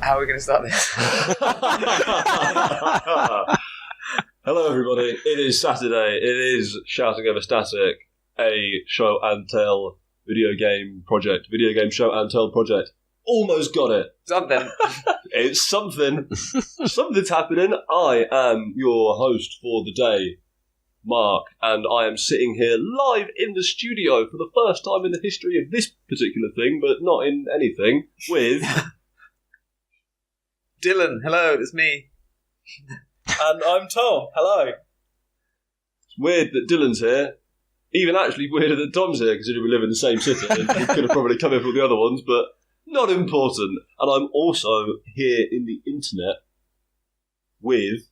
How are we going to start this? Hello, everybody. It is Saturday. It is Shouting Over Static, a show and tell video game show and tell project. Almost got it. Something. It's something. Something's happening. I am your host for the day, Mark, and I am sitting here live in the studio for the first time in the history of this particular thing, but not in anything, with... Dylan, hello, it's me. And I'm Tom, hello. It's weird that Dylan's here. Even actually weirder that Tom's here, considering we live in the same city, and he could have probably come in for the other ones, but not important. And I'm also here in the internet with...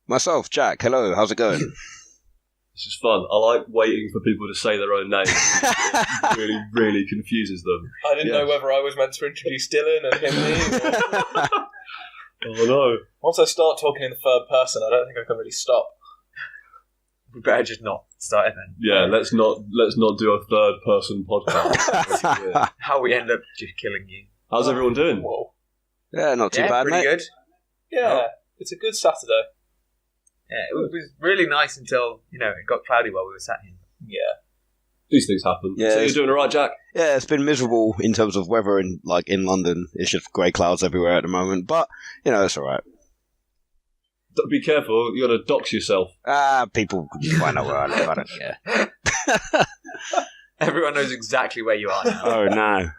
myself, Jack. Hello, how's it going? This is fun. I like waiting for people to say their own names. It really, really confuses them. I didn't know whether I was meant to introduce Dylan and him me. Oh no. Once I start talking in the third person, I don't think I can really stop. We better just not start it then. Yeah, let's not do a third person podcast. How we end up just killing you. How's everyone doing? Whoa. Yeah, not too bad, pretty mate. good. Yeah, it's a good Saturday. Yeah, it was really nice until, it got cloudy while we were sat here. Yeah. These things happen. Yeah, So you're doing alright, Jack? Yeah, it's been miserable in terms of weather in London. It's just grey clouds everywhere at the moment, but, it's alright. Be careful, you're going to dox yourself. People can find out where I live, I don't care. Everyone knows exactly where you are now. Oh, no.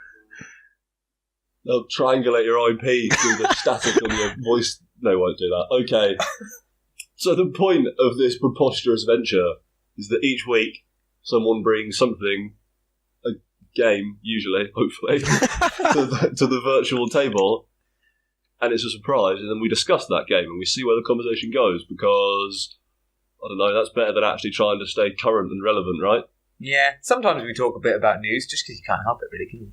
They'll triangulate your IP through the static on your voice. No, they won't do that. Okay. So the point of this preposterous venture is that each week someone brings something, a game, usually, hopefully, to the virtual table, and it's a surprise, and then we discuss that game and we see where the conversation goes, because, I don't know, that's better than actually trying to stay current and relevant, right? Yeah, sometimes we talk a bit about news, just because you can't help it, really, can you?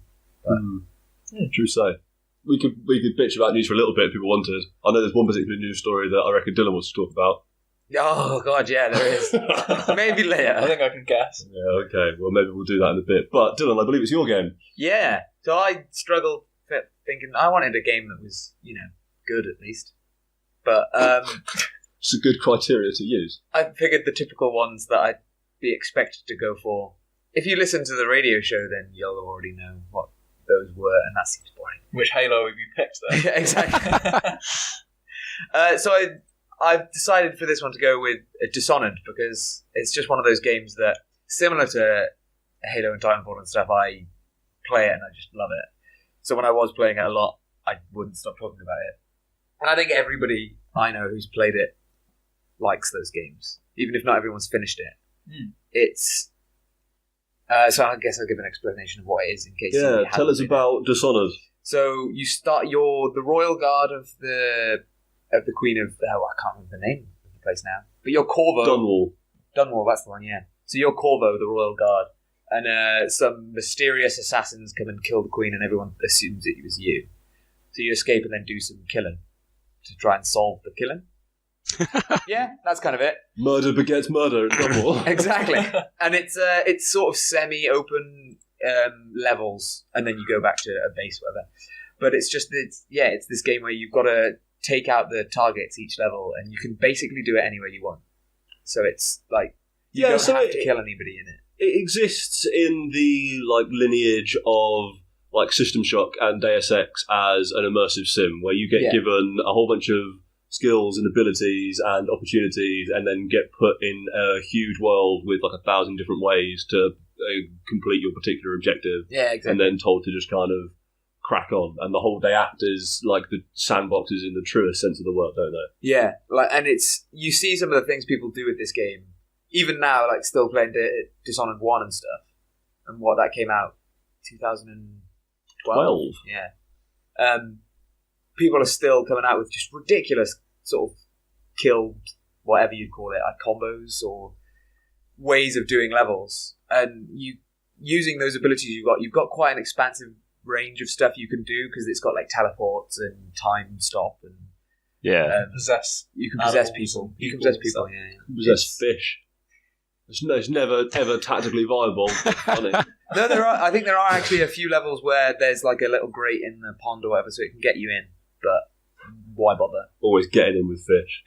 Yeah, true say. We could bitch about news for a little bit if people wanted. I know there's one particular news story that I reckon Dylan wants to talk about. Oh, God, yeah, there is. Maybe later. I think I can guess. Yeah, okay. Well, maybe we'll do that in a bit. But, Dylan, I believe it's your game. Yeah, so I struggled thinking I wanted a game that was, good at least. But It's a good criteria to use. I figured the typical ones that I'd be expected to go for. If you listen to the radio show, then you'll already know what those were, and that seems boring. Which Halo have you picked, then? Yeah, exactly. So I've decided for this one to go with Dishonored, because it's just one of those games that, similar to Halo and Titanfall and stuff, I play it and I just love it. So when I was playing it a lot, I wouldn't stop talking about it. And I think everybody I know who's played it likes those games, even if not everyone's finished it. It's... so I guess I'll give an explanation of what it is in case. Yeah, tell us about Dishonored. So you start. You're the royal guard of the Queen of. Oh, I can't remember the name of the place now. But you're Corvo. Dunwall, that's the one. Yeah. So you're Corvo, the royal guard, and some mysterious assassins come and kill the Queen, and everyone assumes it was you. So you escape and then do some killing to try and solve the killing. Yeah, that's kind of it. Murder begets murder in Dunwall. Exactly. And it's sort of semi-open levels, and then you go back to a base, whatever. But it's this game where you've got to take out the targets each level, and you can basically do it any way you want. So it's like you don't have to kill anybody in it. It exists in the lineage of System Shock and Deus Ex as an immersive sim, where you get given a whole bunch of skills and abilities and opportunities, and then get put in a huge world with 1,000 different ways to complete your particular objective. Yeah, exactly. And then told to just kind of crack on. And the whole they act as the sandboxes in the truest sense of the word, don't they? Yeah, and you see some of the things people do with this game, even now, still playing Dishonored 1 and stuff, and what that came out 2012. Yeah. People are still coming out with just ridiculous sort of killed, whatever you'd call it, combos or ways of doing levels. And using those abilities you've got quite an expansive range of stuff you can do, because it's got teleports and time stop and possess. You can possess people. You can possess people. Yeah. Possess fish. It's never ever tactically viable. Funny. No, I think there are actually a few levels where there's like a little grate in the pond or whatever, so it can get you in. But why bother? Always getting in with fish.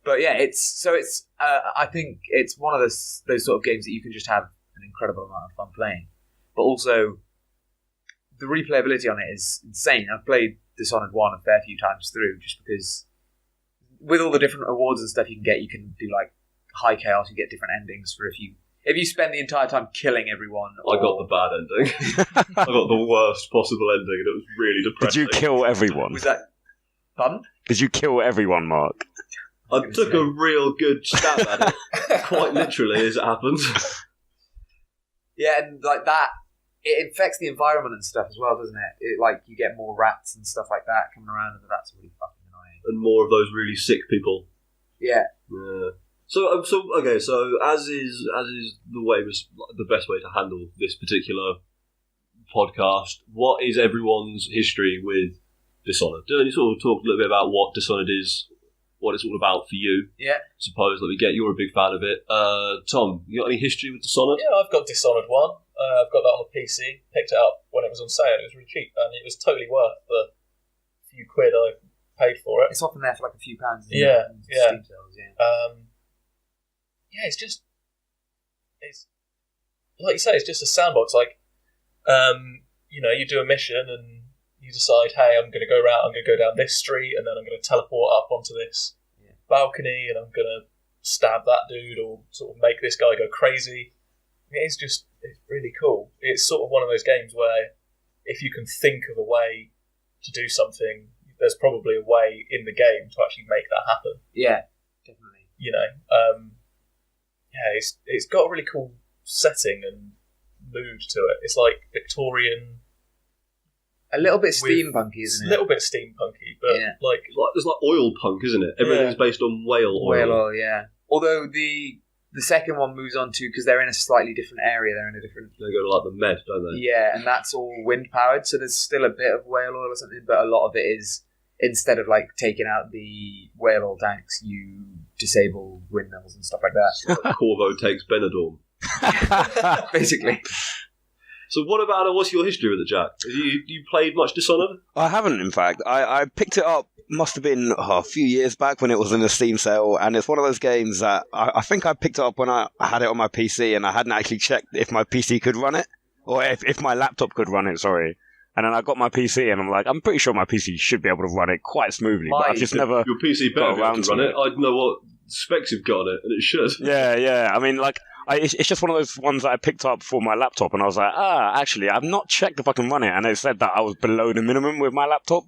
But yeah, I think it's one of those sort of games that you can just have an incredible amount of fun playing. But also, the replayability on it is insane. I've played Dishonored 1 a fair few times through, just because with all the different awards and stuff you can do like high chaos, you get different endings for if you spend the entire time killing everyone. I got the bad ending. I got the worst possible ending, and it was really depressing. Did you kill everyone? Was that fun? Did you kill everyone, Mark? I took a real good stab at it, quite literally, as it happens. Yeah, and like that, it infects the environment and stuff as well, doesn't it? Like you get more rats and stuff like that coming around, and that's really fucking annoying. And more of those really sick people. Yeah. Yeah. So okay. So as is the best way to handle this particular podcast. What is everyone's history with Dishonored? Do you sort of talk a little bit about what Dishonored is, what it's all about for you? Yeah. Suppose that we get you're a big fan of it. Tom, you got any history with Dishonored? Yeah, I've got Dishonored 1. I've got that on the PC. Picked it up when it was on sale. It was really cheap, and it was totally worth the few quid I paid for it. It's often there for like a few pounds. Yeah. Steam sales, yeah. Yeah, it's like you say, it's just a sandbox. Like, you do a mission and you decide, hey, I'm going to go down this street, and then I'm going to teleport up onto this balcony, and I'm going to stab that dude or sort of make this guy go crazy. It's really cool. It's sort of one of those games where if you can think of a way to do something, there's probably a way in the game to actually make that happen. Yeah, definitely. It's got a really cool setting and mood to it. It's like Victorian, a little bit steampunky, isn't it? A little bit steampunky, but like there's like oil punk, isn't it? Everything's based on whale oil. Whale oil, yeah. Although the second one moves on to, because they're in a slightly different area, They go to like the Med, don't they? Yeah, and that's all wind powered, so there's still a bit of whale oil or something, but a lot of it is, instead of like taking out the whale oil tanks, you disable windmills and stuff like that. Like Corvo takes Benidorm. Basically. So what's your history with it, Jack? Have you played much Dishonored? I haven't, in fact. I picked it up, must have been a few years back when it was in a Steam sale, and it's one of those games that I think I picked it up when I had it on my PC, and I hadn't actually checked if my PC could run it, or if my laptop could run it, sorry. And then I got my PC, and I'm like, I'm pretty sure my PC should be able to run it quite smoothly, but I've just never Your PC better got be around able to run to it. I know what specs you've got on it, and it should. Yeah. I mean, like, it's just one of those ones that I picked up for my laptop, and I was like, actually, I've not checked if I can run it, and it said that I was below the minimum with my laptop.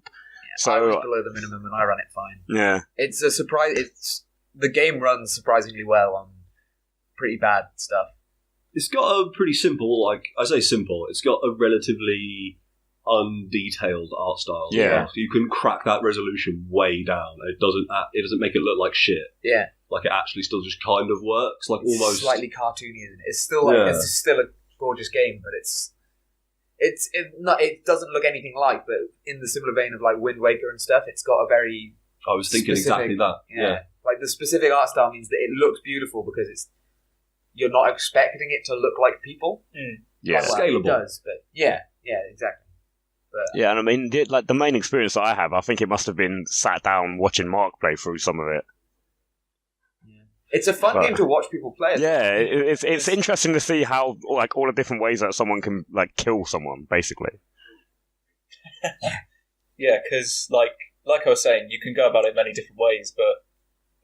So I was below the minimum, and I ran it fine. Yeah. It's a surprise. The game runs surprisingly well on pretty bad stuff. It's got a pretty simple, I say simple, it's got a relatively undetailed art style. Yeah. So you can crack that resolution way down. It doesn't make it look like shit. Yeah. Like it actually still just kind of works. Like It's almost slightly cartoony, isn't it? It's still it's still a gorgeous game, but it doesn't look anything like. But in the similar vein of like Wind Waker and stuff, it's got a very I was thinking specific, exactly that. Yeah. Like the specific art style means that it looks beautiful because you're not expecting it to look like people. Yeah. Well, Scalable. It does, but yeah, exactly. But, Yeah, and I mean, the main experience that I have, I think it must have been sat down watching Mark play through some of it. it's a fun game to watch people play. Yeah, it's interesting to see how like all the different ways that someone can like kill someone, basically. Yeah, because like I was saying, you can go about it many different ways, but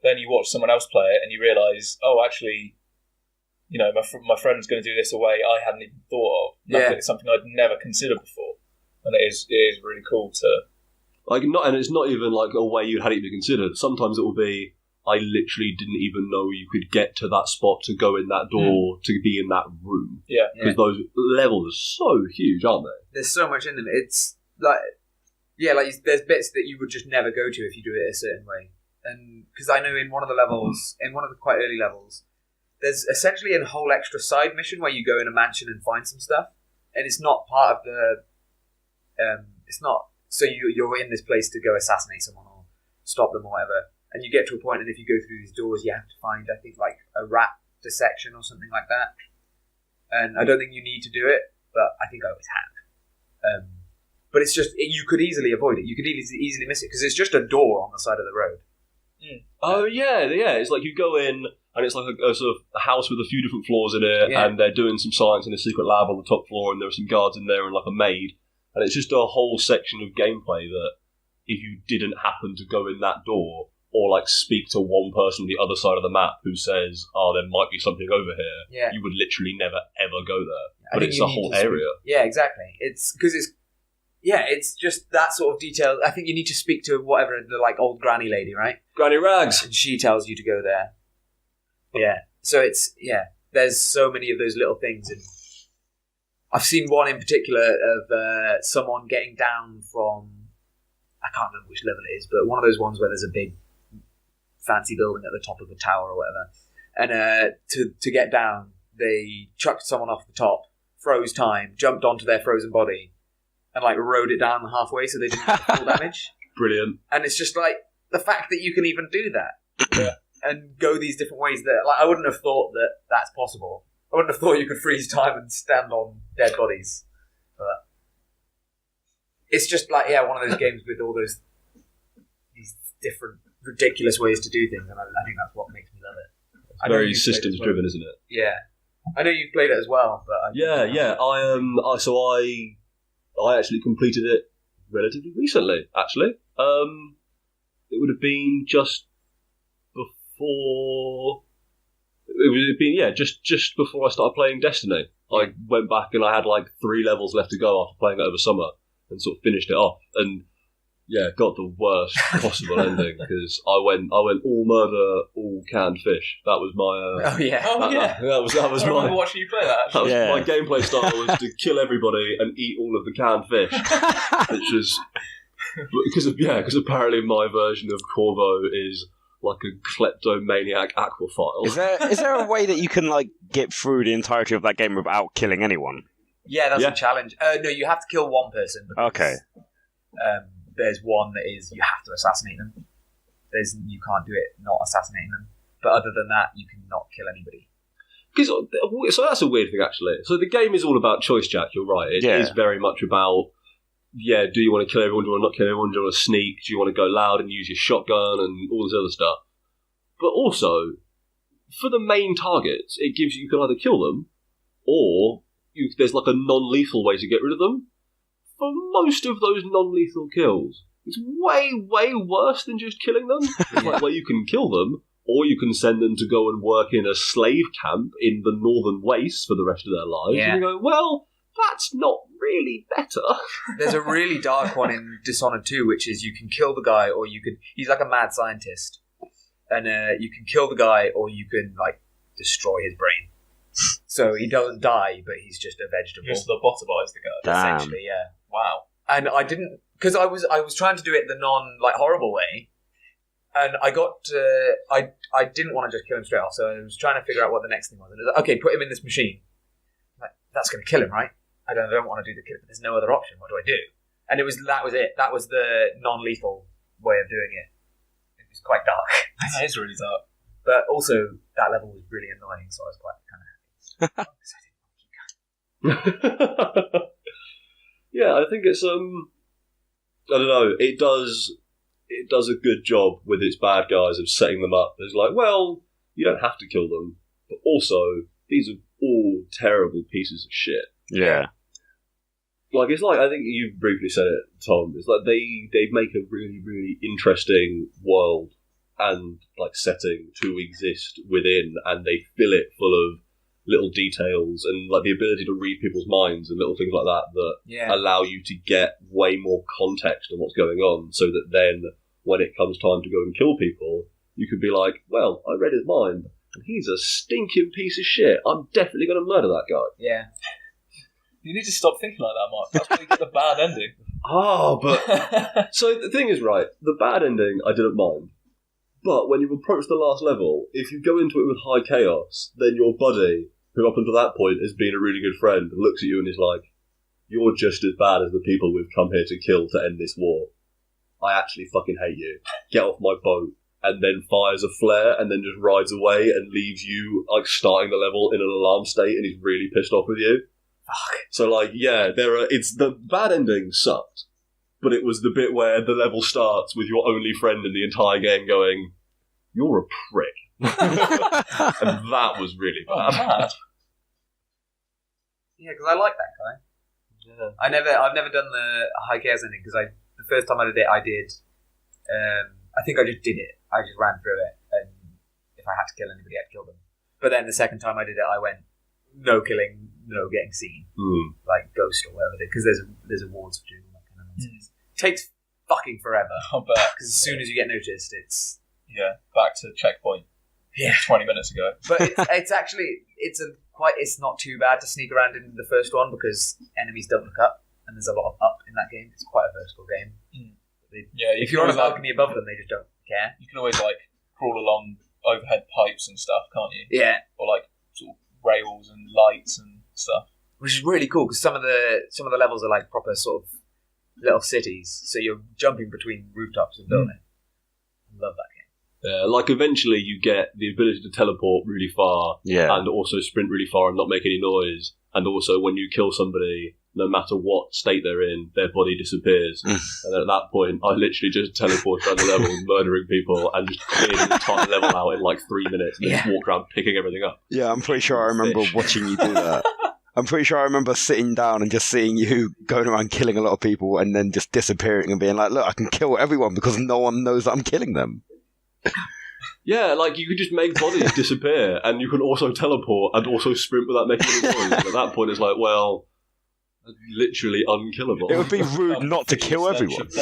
then you watch someone else play it and you realise, oh, actually, my friend's going to do this a way I hadn't even thought of. It's something I'd never considered before, and it is really cool to and it's not even like a way you hadn't even considered. Sometimes it will be, I literally didn't even know you could get to that spot to go in that door to be in that room. Yeah, because those levels are so huge, aren't they? There's so much in them. It's like there's bits that you would just never go to if you do it a certain way. And because I know in one of the levels, in one of the quite early levels, there's essentially a whole extra side mission where you go in a mansion and find some stuff, and it's not part of the. It's not so you're in this place to go assassinate someone or stop them or whatever, and you get to a point, and if you go through these doors, you have to find, I think, like a rat dissection or something like that. and I don't think you need to do it, but I think I always have. But it's just you could easily avoid it. You could easily miss it because it's just a door on the side of the road. Oh yeah. It's like you go in and it's like a sort of a house with a few different floors in it, Yeah. and they're doing some science in a secret lab on the top floor, and there are some guards in there and like a maid, and it's just a whole section of gameplay that if you didn't happen to go in that door or like speak to one person on the other side of the map who says, "Oh, there might be something over here," Yeah. you would literally never ever go there. I But think it's you a need whole to speak- area. Yeah, exactly. It's because it's just that sort of detail. I think you need to speak to whatever the like old granny lady, right? Granny Rags. And she tells you to go there. Yeah. So there's so many of those little things, and I've seen one in particular of someone getting down from, I can't remember which level it is, but one of those ones where there's a big fancy building at the top of a tower or whatever, and to get down, they chucked someone off the top, froze time, jumped onto their frozen body, and like rode it down halfway so they didn't get full damage. Brilliant. And it's just like the fact that you can even do that and go these different ways that like I wouldn't have thought that that's possible. I wouldn't have thought you could freeze time and stand on dead bodies. But it's just like one of those games with all these different ridiculous ways to do things, and I think that's what makes me love it. I know Very you've played it systems as well. driven, isn't it? Yeah, I know you've played it as well, but I actually completed it relatively recently. Actually, it would have been just before. It would have been just before I started playing Destiny. I went back and I had like 3 levels left to go after playing it over summer, and sort of finished it off. And got the worst possible ending because I went all murder, all canned fish. That was my. That was I remember my. watching you play that. That was Yeah. my gameplay style was to kill everybody and eat all of the canned fish, which was because apparently my version of Corvo is like a kleptomaniac aquaphile. Is there a way that you can like get through the entirety of that game without killing anyone? yeah, that's Yeah. a challenge. No, you have to kill one person. Because, Okay. There's one that is you have to assassinate them. You can't do it not assassinating them. But other than that, you cannot kill anybody. So that's a weird thing, actually. So the game is all about choice, Jack. You're right. It is very much about, do you want to kill everyone? Do you want to not kill everyone? Do you want to sneak? Do you want to go loud and use your shotgun and all this other stuff? But also, for the main targets, it gives you can either kill them, or there's like a non-lethal way to get rid of them. For most of those non-lethal kills, it's way, way worse than just killing them. It's like where you can kill them, or you can send them to go and work in a slave camp in the northern wastes for the rest of their lives. Yeah. And you go, well, that's not really better. There's a really dark one in Dishonored 2, which is you can kill the guy, or you can. He's like a mad scientist, and you can kill the guy, or you can like destroy his brain. So he doesn't die, but he's just a vegetable. Just lobotomize the guy. Damn. Essentially, yeah. Wow. And I didn't because I was trying to do it the non like horrible way, and I got I didn't want to just kill him straight off, so I was trying to figure out what the next thing was. And it was like, okay, put him in this machine. Like, that's going to kill him, right? I don't want to do the kill, but there's no other option. What do I do? And that was it. That was the non-lethal way of doing it. It was quite dark, That is really dark. but also that level was really annoying, so I was quite kind of happy. Yeah, I think it's I don't know. It does a good job with its bad guys of setting them up. It's like, well, you don't have to kill them, but also these are all terrible pieces of shit. Yeah. Like it's like I think you briefly said it, Tom. It's like they make a really really interesting world and like setting to exist within, and they fill it full of little details and like the ability to read people's minds and little things like that allow you to get way more context on what's going on, so that then when it comes time to go and kill people, you could be like, well, I read his mind and he's a stinking piece of shit. I'm definitely going to murder that guy. Yeah. You need to stop thinking like that, Mark. That's where you get the bad ending. Oh, but so the thing is, right, the bad ending I didn't mind. But when you approach the last level, if you go into it with high chaos, then your buddy, who up until that point has been a really good friend, looks at you and is like, you're just as bad as the people we've come here to kill to end this war. I actually fucking hate you. Get off my boat. and then fires a flare and then just rides away and leaves you like starting the level in an alarm state, and he's really pissed off with you. Fuck. So like, yeah, it's the bad ending sucked, but it was the bit where the level starts with your only friend in the entire game going, "You're a prick," and that was really bad. Yeah, because I like that guy. Yeah. I've never done the high chaos ending because the first time I did it, I did. I think I just did it. I just ran through it, and if I had to kill anybody, I'd kill them. But then the second time I did it, I went no killing, no getting seen, like Ghost or whatever. Because there's awards for doing that kind of nonsense. It takes fucking forever. I'll bet. Because as soon as you get noticed, it's back to checkpoint. 20 minutes ago. But it's actually it's not too bad to sneak around in the first one because enemies don't look up, and there's a lot of up in that game. It's quite a vertical game. If you're on a balcony above them, they just don't care. You can always like crawl along overhead pipes and stuff, can't you? Yeah, or like sort of rails and lights and stuff, which is really cool because some of the levels are like proper sort of little cities, so you're jumping between rooftops and building. I love that game. Like eventually you get the ability to teleport really far, and also sprint really far and not make any noise. And also when you kill somebody, no matter what state they're in, their body disappears. And at that point, I literally just teleported down the level, murdering people, and just cleared the entire level out in like 3 minutes, and then just walk around picking everything up. Yeah, I'm pretty sure I remember watching you do that. I'm pretty sure I remember sitting down and just seeing you going around killing a lot of people and then just disappearing and being like, look, I can kill everyone because no one knows that I'm killing them. Yeah, like you could just make bodies disappear, and you can also teleport and also sprint without making any noise. And at that point, it's like, well, literally unkillable. It would be rude not to kill everyone. It's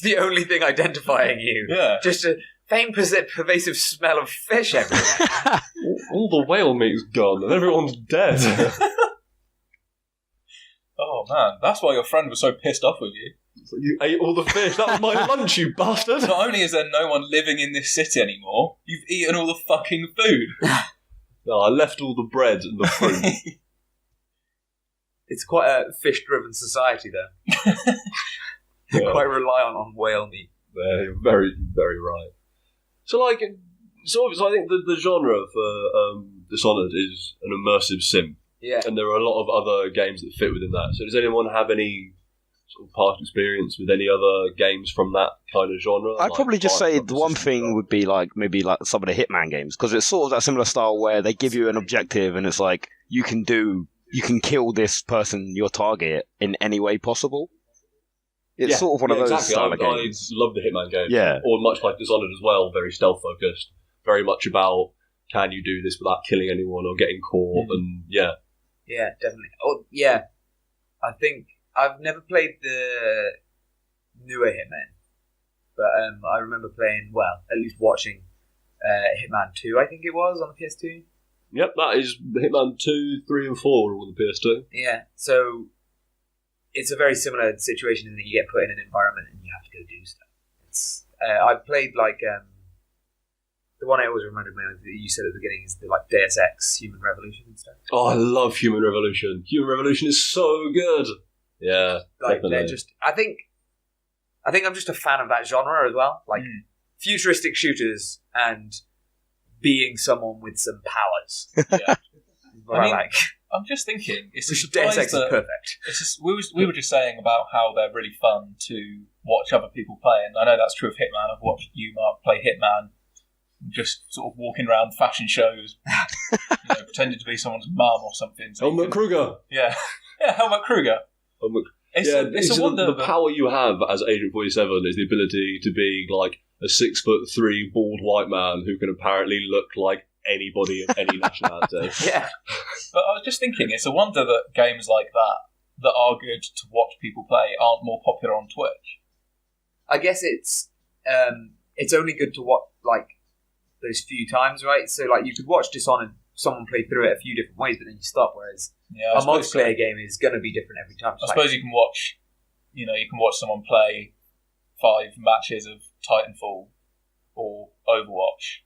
the only thing identifying you. Yeah. Just a faint pervasive smell of fish everywhere. All the whale meat's gone, and everyone's dead. Oh man, that's why your friend was so pissed off with you. So you ate all the fish. That was my lunch, you bastard. Not only is there no one living in this city anymore, you've eaten all the fucking food. No, I left all the bread and the fruit. It's quite a fish-driven society, though. They're quite reliant on whale meat. They're very, very right. So, like, I think the genre for Dishonored is an immersive sim. Yeah. And there are a lot of other games that fit within that. So does anyone have any sort of past experience with any other games from that kind of genre? I'd probably just say the one thing would be like maybe like some of the Hitman games, because it's sort of that similar style where they give you an objective and it's like you can kill this person, your target, in any way possible. It's sort of one of those style of games. I love the Hitman games. Yeah. Or much like Dishonored as well, very stealth focused. Very much about can you do this without killing anyone or getting caught, and Yeah, definitely. Oh, yeah. I think I've never played the newer Hitman, but I remember playing, at least watching Hitman 2, I think it was, on the PS2. Yep, that is Hitman 2, 3 and 4 are on the PS2. Yeah, so it's a very similar situation in that you get put in an environment and you have to go do stuff. I played like the one I always reminded me of that you said at the beginning is the like Deus Ex Human Revolution and stuff. Oh, I love Human Revolution. Human Revolution is so good. Yeah, like definitely. They're just. I think I'm just a fan of that genre as well. Like futuristic shooters and being someone with some powers. Yeah, I'm just thinking, it's a Deus surprise Ex is that perfect. it's just, we were just saying about how they're really fun to watch other people play, and I know that's true of Hitman. I've watched you, Mark, play Hitman, just sort of walking around fashion shows, pretending to be someone's mum or something. So Helmut Kruger. Yeah, Helmut Kruger. It's a wonder. The power you have as Agent 47 is the ability to be like a 6'3" bald white man who can apparently look like anybody of any nationality. Yeah. But I was just thinking, it's a wonder that games like that are good to watch people play aren't more popular on Twitch. I guess it's only good to watch like those few times, right? So like you could watch Dishonored, someone play through it a few different ways, but then you stop. Whereas a multiplayer game is going to be different every time. I suppose you can watch, you can watch someone play 5 matches of Titanfall or Overwatch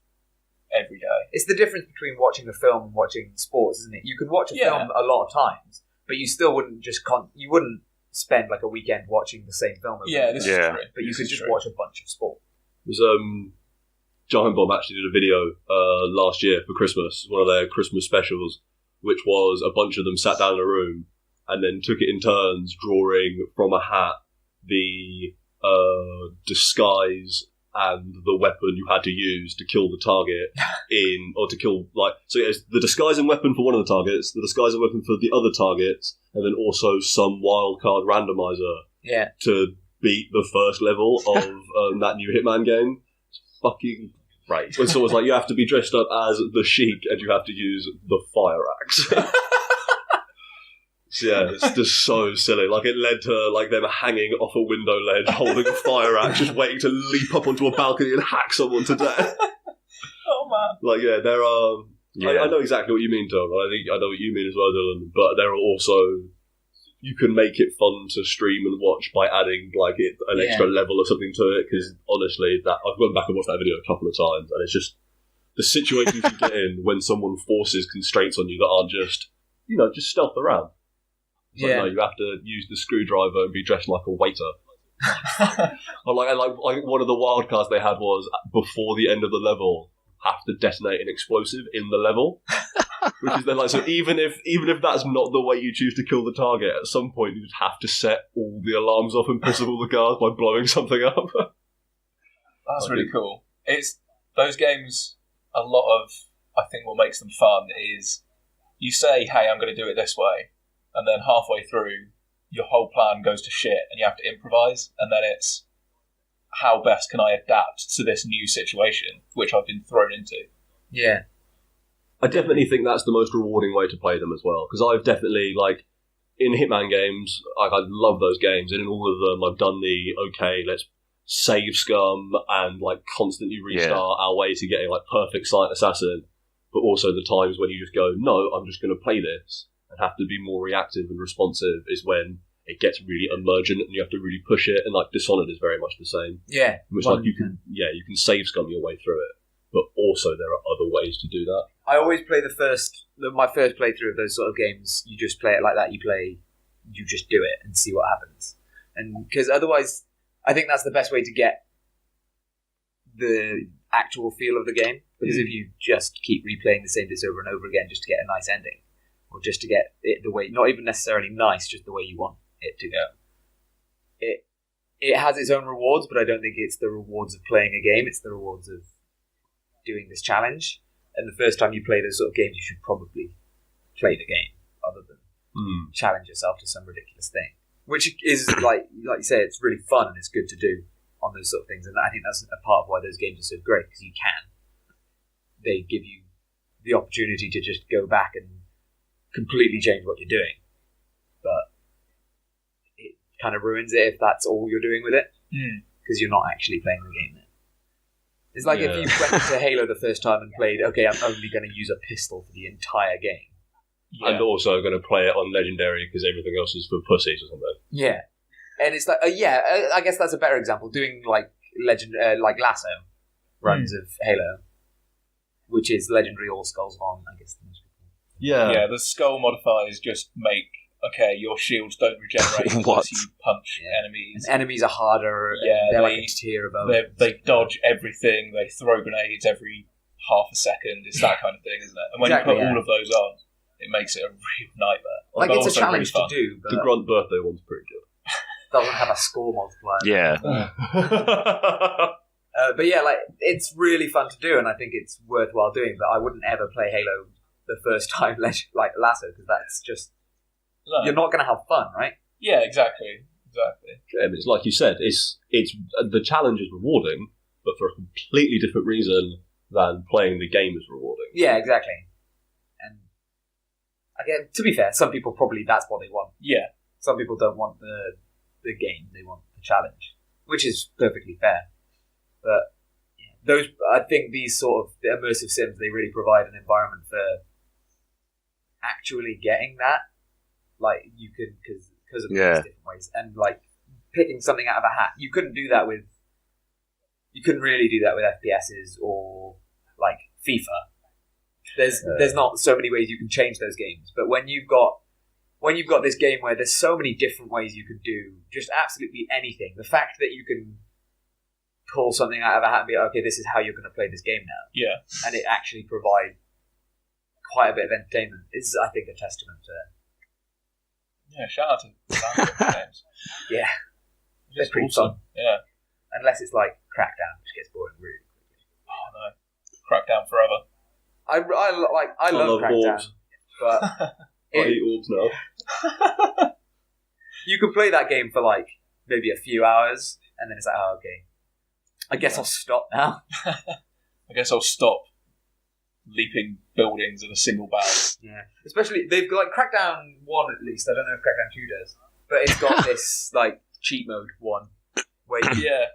every day. It's the difference between watching a film and watching sports, isn't it? You could watch a film a lot of times, but you still wouldn't you wouldn't spend like a weekend watching the same film. This is true. But you could just watch a bunch of sport. was Giant Bomb actually did a video last year for Christmas, one of their Christmas specials, which was a bunch of them sat down in a room and then took it in turns drawing from a hat the disguise and the weapon you had to use to kill the target so it's the disguise and weapon for one of the targets, the disguise and weapon for the other targets, and then also some wildcard randomizer to beat the first level of that new Hitman game. It's fucking right. It's always like you have to be dressed up as the Sheik and you have to use the fire axe. Yeah, it's just so silly. Like, it led to like them hanging off a window ledge, holding a fire axe, just waiting to leap up onto a balcony and hack someone to death. Oh man! Like, yeah, there are. I know exactly what you mean, Tom. I think I know what you mean as well, Dylan. But there are also, you can make it fun to stream and watch by adding like an extra level or something to it. Because honestly, that I've gone back and watched that video a couple of times, and it's just the situations you get in when someone forces constraints on you that aren't just just stealth around. Like, no, you have to use the screwdriver and be dressed like a waiter. Or like one of the wild cards they had was before the end of the level, have to detonate an explosive in the level. Which is then like, so even if that's not the way you choose to kill the target, at some point you just have to set all the alarms off and piss off all the guards by blowing something up. That's really cool. It's those games. A lot of, I think, what makes them fun is you say, "Hey, I'm going to do it this way." And then halfway through, your whole plan goes to shit and you have to improvise. And then it's, how best can I adapt to this new situation, which I've been thrown into? Yeah. I definitely think that's the most rewarding way to play them as well. Because I've definitely, like, in Hitman games, I love those games. And in all of them, I've done let's save scum and, like, constantly restart our way to getting, like, perfect silent assassin. But also the times when you just go, no, I'm just going to play this. And have to be more reactive and responsive is when it gets really emergent and you have to really push it. And like Dishonored is very much the same. Yeah. Which like you can save scum your way through it, but also there are other ways to do that. I always play my first playthrough of those sort of games. You just play it like that. You just do it and see what happens. And because otherwise, I think that's the best way to get the actual feel of the game. Because if you just keep replaying the same bits over and over again just to get a nice ending. Or just to get it the way, not even necessarily nice, just the way you want it to go. It has its own rewards, but I don't think it's the rewards of playing a game. It's the rewards of doing this challenge. And the first time you play those sort of games, you should probably play the game, other than challenge yourself to some ridiculous thing. Which is, like you say, it's really fun and it's good to do on those sort of things. And I think that's a part of why those games are so great, because you can. They give you the opportunity to just go back and completely change what you're doing, but it kind of ruins it if that's all you're doing with it, because you're not actually playing the game then. It's like if you went to Halo the first time and played, okay, I'm only going to use a pistol for the entire game. And also going to play it on Legendary because everything else is for pussies or something. Yeah. And it's like, I guess that's a better example, doing like like Lasso runs of Halo, which is Legendary All Skulls on, I guess. Yeah, the skull modifiers just make, your shields don't regenerate unless you punch enemies. And enemies are harder, they're like a tier above. They dodge everything, they throw grenades every half a second, it's that kind of thing, isn't it? And when you put all of those on, it makes it a real nightmare. Like, it's a challenge to do, but the Grunt birthday one's pretty good. Doesn't have a score multiplier. Yeah. But yeah, like, it's really fun to do, and I think it's worthwhile doing, but I wouldn't ever play Halo the first time like Lasso, because that's just you're not going to have fun, right? Yeah, exactly. It's like you said, it's the challenge is rewarding, but for a completely different reason than playing the game is rewarding. Yeah, exactly. And again, to be fair, some people probably that's what they want. Yeah. Some people don't want the game; they want the challenge, which is perfectly fair. But I think these sort of the immersive sims, they really provide an environment for actually getting that, like you can because of these different ways, and like picking something out of a hat. You couldn't really do that with FPSs or like FIFA. There's not so many ways you can change those games, but when you've got this game where there's so many different ways you could do just absolutely anything, the fact that you can pull something out of a hat and be like, okay, this is how you're going to play this game now. Yeah. And it actually provide quite a bit of entertainment. Is, I think, a testament to it. Yeah, shout out to Soundbox games. Yeah. They're pretty awesome. fun. Yeah. Unless it's like Crackdown, which gets boring really quickly. Oh no. Crackdown forever. I love love Crackdown, orbs. but I eat orbs now. you can play that game for like maybe a few hours, and then it's like, oh, okay, I guess I'll stop now. I guess I'll stop leaping buildings in a single bound. Yeah, especially they've got like Crackdown 1 at least. I don't know if Crackdown 2 does, but it's got this like cheat mode one where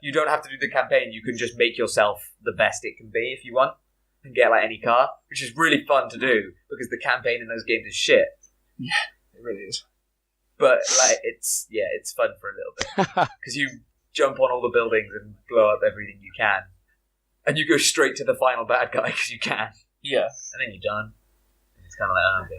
you don't have to do the campaign. You can just make yourself the best it can be if you want, and get like any car, which is really fun to do because the campaign in those games is shit. Yeah, it really is. But like it's fun for a little bit because you jump on all the buildings and blow up everything you can, and you go straight to the final bad guy because you can. Yeah, and then you're done. And it's kind of like, oh, okay.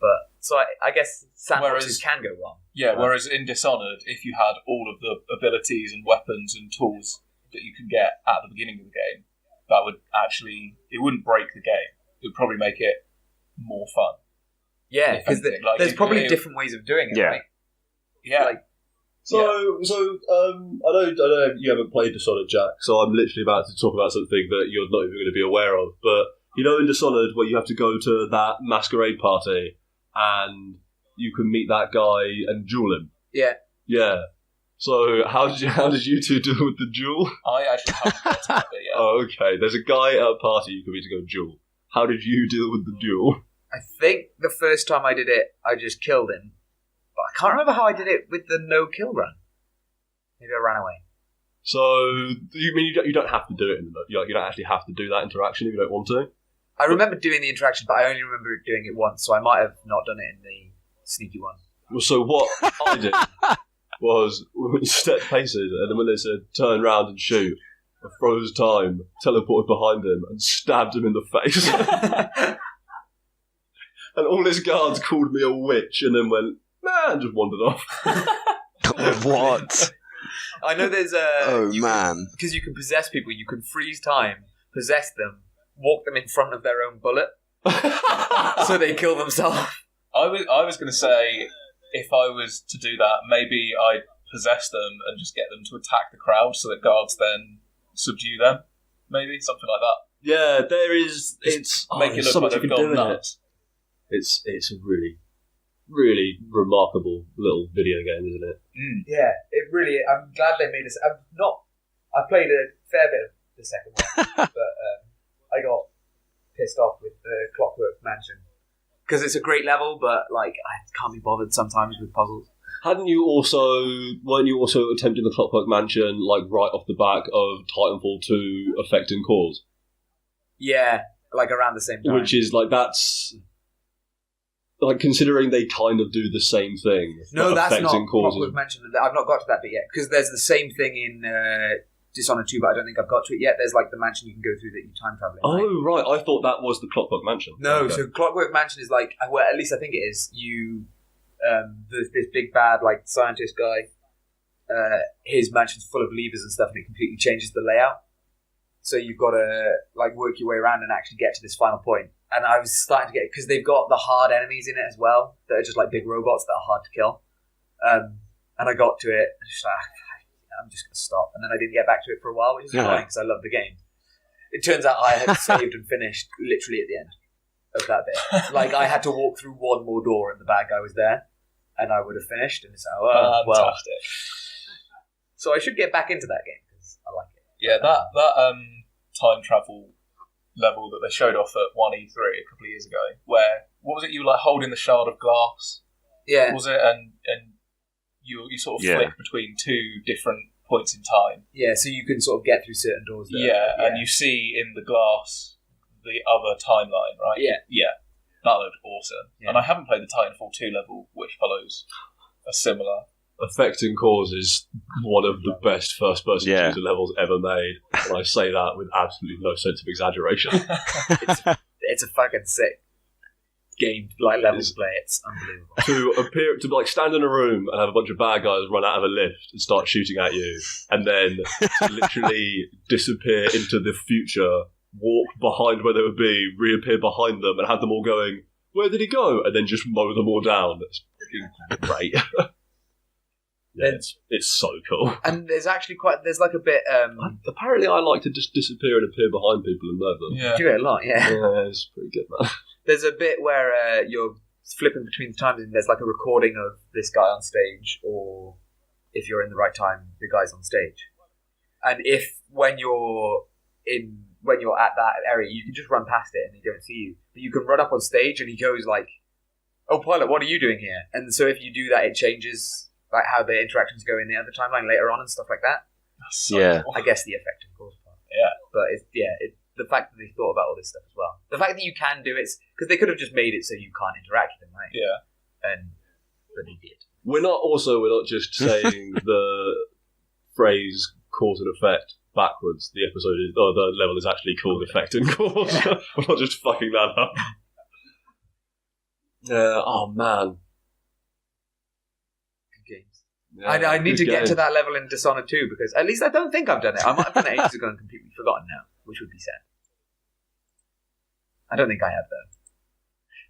But so I guess sandboxes can go wrong. Yeah, whereas in Dishonored, if you had all of the abilities and weapons and tools that you can get at the beginning of the game, that would actually, it wouldn't break the game. It would probably make it more fun. Yeah, because there's probably different ways of doing it, right? Yeah. I know you haven't played Dishonored, Jack, so I'm literally about to talk about something that you're not even going to be aware of. But you know, in Dishonored, where you have to go to that masquerade party and you can meet that guy and duel him. Yeah. Yeah. So how did you two deal with the duel? I actually haven't got to that bit yet. Oh, okay. There's a guy at a party you can meet to go duel. How did you deal with the duel? I think the first time I did it, I just killed him. But I can't remember how I did it with the no-kill run. Maybe I ran away. So, you don't have to do it. You don't actually have to do that interaction if you don't want to. I remember doing the interaction, but I only remember doing it once, so I might have not done it in the sneaky one. So what I did was step paces, and then when they said turn round and shoot, I froze time, teleported behind him, and stabbed him in the face. And all his guards called me a witch, and then went, nah, and just wandered off. What? I know there's man. Because you can possess people, you can freeze time, possess them, walk them in front of their own bullet, so they kill themselves. I was going to say, if I was to do that, maybe I'd possess them and just get them to attack the crowd so that guards then subdue them. Maybe, something like that. Yeah, there is... Make it look so like much they've you can do gone in nuts. It's a really, really remarkable little video game, isn't it? Mm. Yeah, it really. I'm glad they made this. I played a fair bit of the second one, but I got pissed off with the Clockwork Mansion because it's a great level, but like I can't be bothered sometimes with puzzles. Weren't you also attempting the Clockwork Mansion like right off the back of Titanfall 2 affecting cause? Yeah, like around the same time. Which is like, that's like, considering they kind of do the same thing. No, that's not affecting causes. Clockwork Mansion. I've not got to that bit yet because there's the same thing in Dishonored 2, but I don't think I've got to it yet. There's like the mansion you can go through that you time travel in. Oh, right. I thought that was the Clockwork Mansion. No, Okay. so Clockwork Mansion is like, well, at least I think it is. There's this big bad like scientist guy. His mansion's full of levers and stuff, and it completely changes the layout. So you've got to like work your way around and actually get to this final point. And I was starting to get, because they've got the hard enemies in it as well that are just like big robots that are hard to kill. And I got to it, and just like, I'm just going to stop. And then I didn't get back to it for a while, which is annoying because I love the game. It turns out I had saved and finished literally at the end of that bit. Like, I had to walk through one more door and the bad guy was there, and I would have finished. And it's like, well. So I should get back into that game because I like it. Yeah, that time travel level that they showed off at 1E3 a couple of years ago, where, what was it, you were like holding the shard of glass? Yeah. Was it? And you sort of flick between two different points in time. Yeah, so you can sort of get through certain doors there. Yeah, and you see in the glass the other timeline, right? Yeah. Yeah. That looked awesome. Yeah. And I haven't played the Titanfall 2 level, which follows a similar... Affecting Cause is one of the best first-person shooter levels ever made, and I say that with absolutely no sense of exaggeration. It's a fucking sick. game level to play. It's unbelievable. To like stand in a room and have a bunch of bad guys run out of a lift and start shooting at you, and then to literally disappear into the future, walk behind where they would be, reappear behind them, and have them all going, "Where did he go?" and then just mow them all down. That's freaking great. Yeah, it's so cool. And there's actually there's like a bit... apparently I like to just disappear and appear behind people and murder them. Yeah. You do it a lot, yeah. Yeah, it's pretty good, man. There's a bit where you're flipping between the times and there's like a recording of this guy on stage, or if you're in the right time, the guy's on stage. And when you're at that area, you can just run past it and he don't see you. But you can run up on stage and he goes like, "Oh, pilot, what are you doing here?" And so if you do that, it changes like how the interactions go in the other timeline later on and stuff like that. Cool. I guess the effect of course part. Yeah. But the fact that they thought about all this stuff as well. The fact that you can do it, because they could have just made it so you can't interact with them, right? Yeah. But they did. We're not just saying the phrase cause and effect backwards. The level is actually called Effect and Cause. Yeah. We're not just fucking that up. Oh man. Yeah, I need to get to that level in Dishonored 2, because at least I don't think I've done it. I might have done it ages ago and completely forgotten now, which would be sad. I don't think I have, though.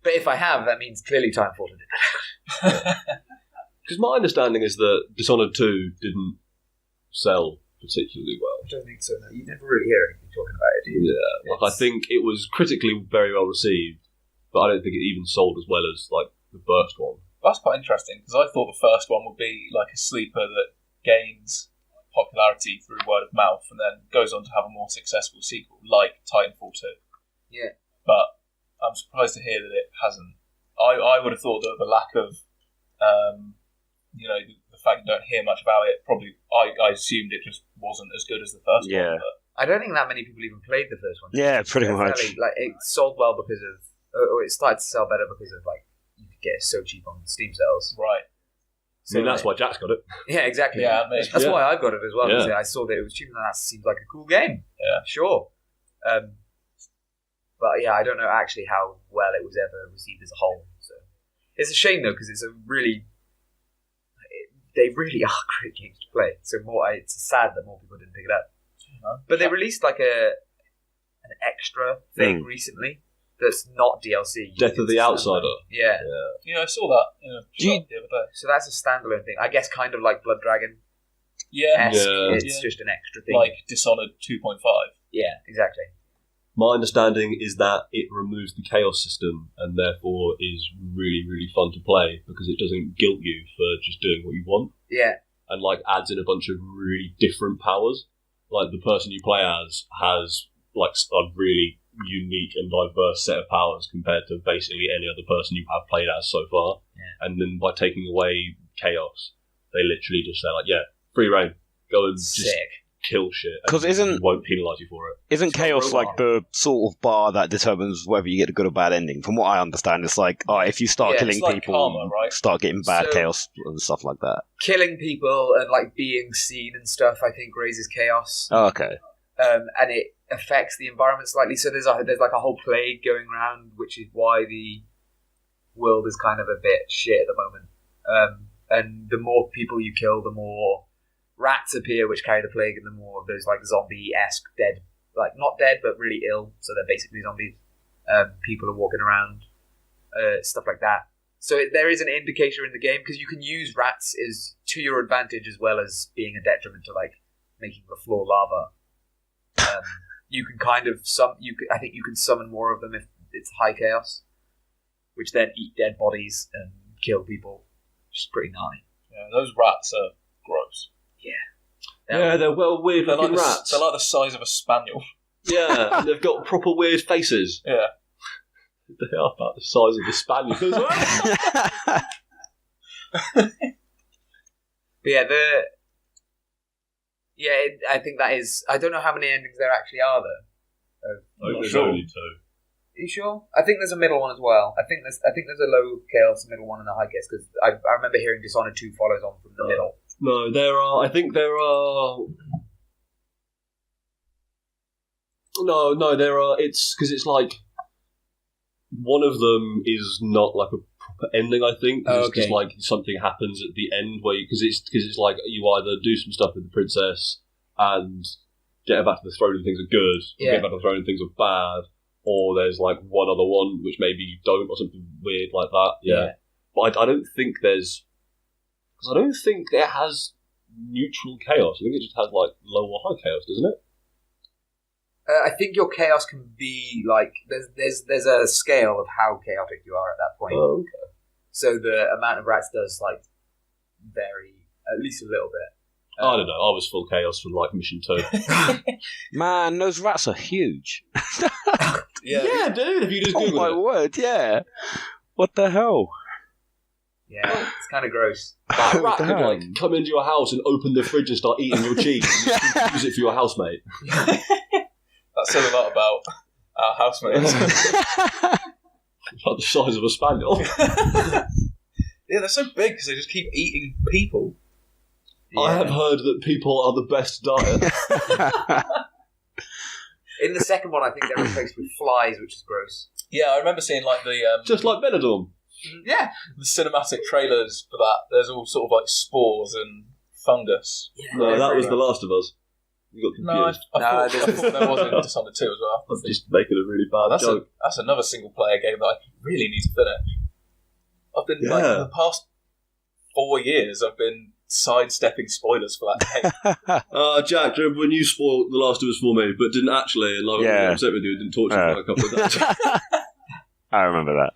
But if I have, that means clearly Timefall did it. Because my understanding is that Dishonored 2 didn't sell particularly well. I don't think so, no. You never really hear anything talking about it, do you? Yeah, I think it was critically very well received, but I don't think it even sold as well as like the first one. That's quite interesting, because I thought the first one would be like a sleeper that gains popularity through word of mouth and then goes on to have a more successful sequel, like Titanfall 2. Yeah. But I'm surprised to hear that it hasn't. I would have thought that the lack of, the fact you don't hear much about it, probably, I assumed it just wasn't as good as the first one. But I don't think that many people even played the first one. Yeah, pretty much. It sold well because of, or it started to sell better because of like, get it so cheap on Steam sales. Right. So that's why Jack's got it. Yeah, exactly. Yeah, that's why I got it as well. Because I saw that it was cheap and that seemed like a cool game. Yeah. Sure. But yeah, I don't know actually how well it was ever received as a whole. So it's a shame though, because they really are great games to play. So it's sad that more people didn't pick it up. But they released like an extra thing recently. That's not DLC. Death of the Outsider. Yeah. I saw that in a shop the other day. So that's a standalone thing. I guess kind of like Blood Dragon. Yeah. It's just an extra thing. Like Dishonored 2.5. Yeah, exactly. My understanding is that it removes the chaos system and therefore is really, really fun to play because it doesn't guilt you for just doing what you want. Yeah. And like adds in a bunch of really different powers. Like the person you play as has like a really unique and diverse set of powers compared to basically any other person you have played as so far. Yeah. And then by taking away chaos, they literally just say like, free reign, go and just kill shit. Because won't penalise you for it. Isn't chaos like the sort of bar that determines whether you get a good or bad ending? From what I understand, it's like, if you start killing like people, karma, right? Start getting bad chaos and stuff like that. Killing people and like being seen and stuff, I think raises chaos. Oh, okay. And it affects the environment slightly. So there's like a whole plague going around, which is why the world is kind of a bit shit at the moment. And the more people you kill, the more rats appear, which carry the plague, and the more of those like zombie-esque dead, like not dead but really ill, so they're basically zombies. People are walking around, stuff like that. So there is an indicator in the game because you can use rats is to your advantage as well as being a detriment to like making the floor lava. You can kind of I think you can summon more of them if it's high chaos, which then eat dead bodies and kill people, which is pretty gnarly. Yeah, those rats are gross. Yeah, they're weird looking rats. They're like the size of a spaniel. Yeah, and they've got proper weird faces. Yeah. They are about the size of a spaniel. But I think that is. I don't know how many endings there actually are though. There's only 2. Are you sure? I think there's a middle one as well. I think there's a low chaos middle one and a high chaos because I remember hearing Dishonored 2 follows on from the middle. No, there are. I think there are. No, there are. It's because it's like One of them is not like a proper ending, I think. Oh, It's just like something happens at the end where because it's like you either do some stuff with the princess and get her back to the throne and things are good, or get her back to the throne and things are bad, or there's like one other one which maybe you don't or something weird like that. Yeah. But I don't think there's... Because I don't think it has neutral chaos. I think it just has like low or high chaos, doesn't it? I think your chaos can be like there's a scale of how chaotic you are at that point. Oh, okay. So the amount of rats does like vary at least a little bit. I don't know. I was full chaos for like mission 2. Man, those rats are huge. Yeah, dude. If you just Oh Google my it. word, yeah. What the hell? Yeah, it's kind of gross. That rat could Damn. like come into your house and open the fridge and start eating your cheese and you can use it for your housemate. That said a lot about our housemates. Like the size of a spaniel. Yeah, they're so big because they just keep eating people. I have heard that people are the best diet. In the second one, I think they're replaced with flies, which is gross. Yeah, I remember seeing like the Just like Benidorm. Yeah. the cinematic trailers for that. There's all sort of like spores and fungus. No, that was The Last of Us. You got No, confused. I thought there was in Dishonored 2 as well. I'm just making a really bad joke. That's another single player game that I really need to finish. I've been like Yeah. the past 4 years I've been sidestepping spoilers for that game. Jack, do you remember when you spoiled The Last of Us for me, but didn't actually, and I was Yeah. really upset with you and didn't talk to you for a couple of days? I remember that.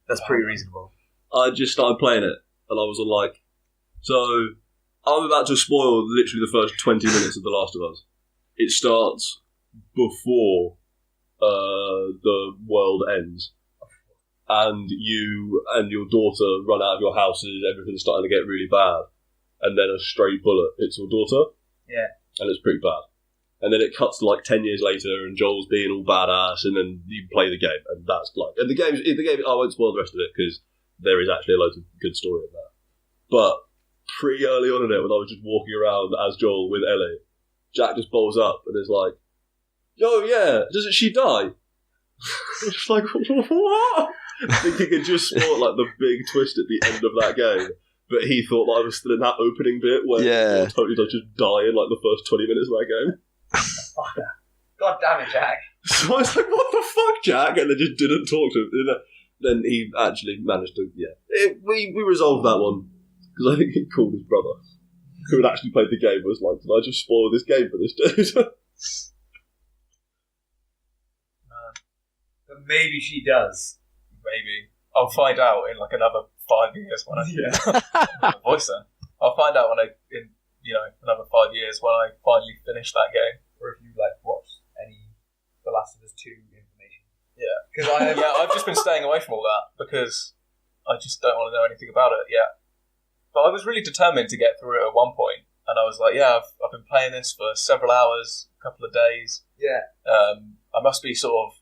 That's pretty reasonable. I just started playing it, and I was all like, so I'm about to spoil literally the first 20 minutes of The Last of Us. It starts before the world ends, and you and your daughter run out of your houses, everything's starting to get really bad, and then a stray bullet hits your daughter. Yeah. And it's pretty bad. And then it cuts to like 10 years later, and Joel's being all badass, and then you play the game, and that's like... And the game, I won't spoil the rest of it, because there is actually a load of good story in there. But pretty early on in it, when I was just walking around as Joel with Ellie, Jack just bowls up and is like, "Yo, yeah, doesn't she die?" It's like, what? Thinking it just spoiled like the big twist at the end of that game. But he thought that I was still in that opening bit where Yeah. totally does just die in like the first 20 minutes of that game. God damn it, Jack. So I was like, what the fuck, Jack? And then just didn't talk to him. Then he actually managed to, we resolved that one. Because I think he called his brother, who had actually played the game, was like, did I just spoil this game for this dude? But maybe she does. Maybe. I'll find out in like another 5 years when I voice that. I'll find out when in another 5 years when I finally finish that game. Or if you like watch any The Last of Us 2 information. Yeah. Because I've just been staying away from all that because I just don't want to know anything about it yet. But I was really determined to get through it at one point, and I was like, yeah, I've been playing this for several hours, a couple of days. Yeah. I must be sort of,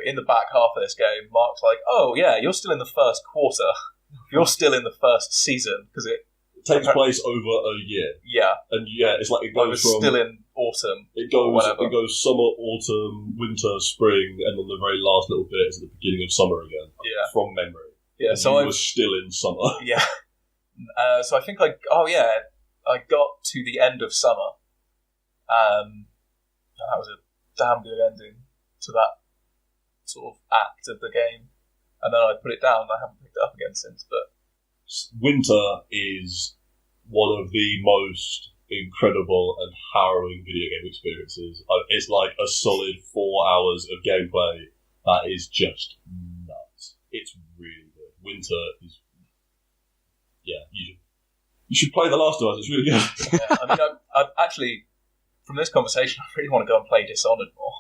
in the back half of this game. Mark's like, oh yeah, you're still in the first quarter. You're still in the first season because it takes place over a year. Yeah. And it's like it I goes was from... still in autumn. It or goes whatever. it goes summer, autumn, winter, spring, and then the very last little bit is at the beginning of summer again. Yeah. From memory. Yeah. And So you I were still in summer. Yeah. So I think I got to the end of summer. And that was a damn good ending to that sort of act of the game. And then I put it down. I haven't picked it up again since. But Winter is one of the most incredible and harrowing video game experiences. It's like a solid 4 hours of gameplay that is just nuts. It's really good. Winter is... Yeah, you should play The Last of Us. It's really good. yeah, I mean, I've actually, from this conversation, I really want to go and play Dishonored more.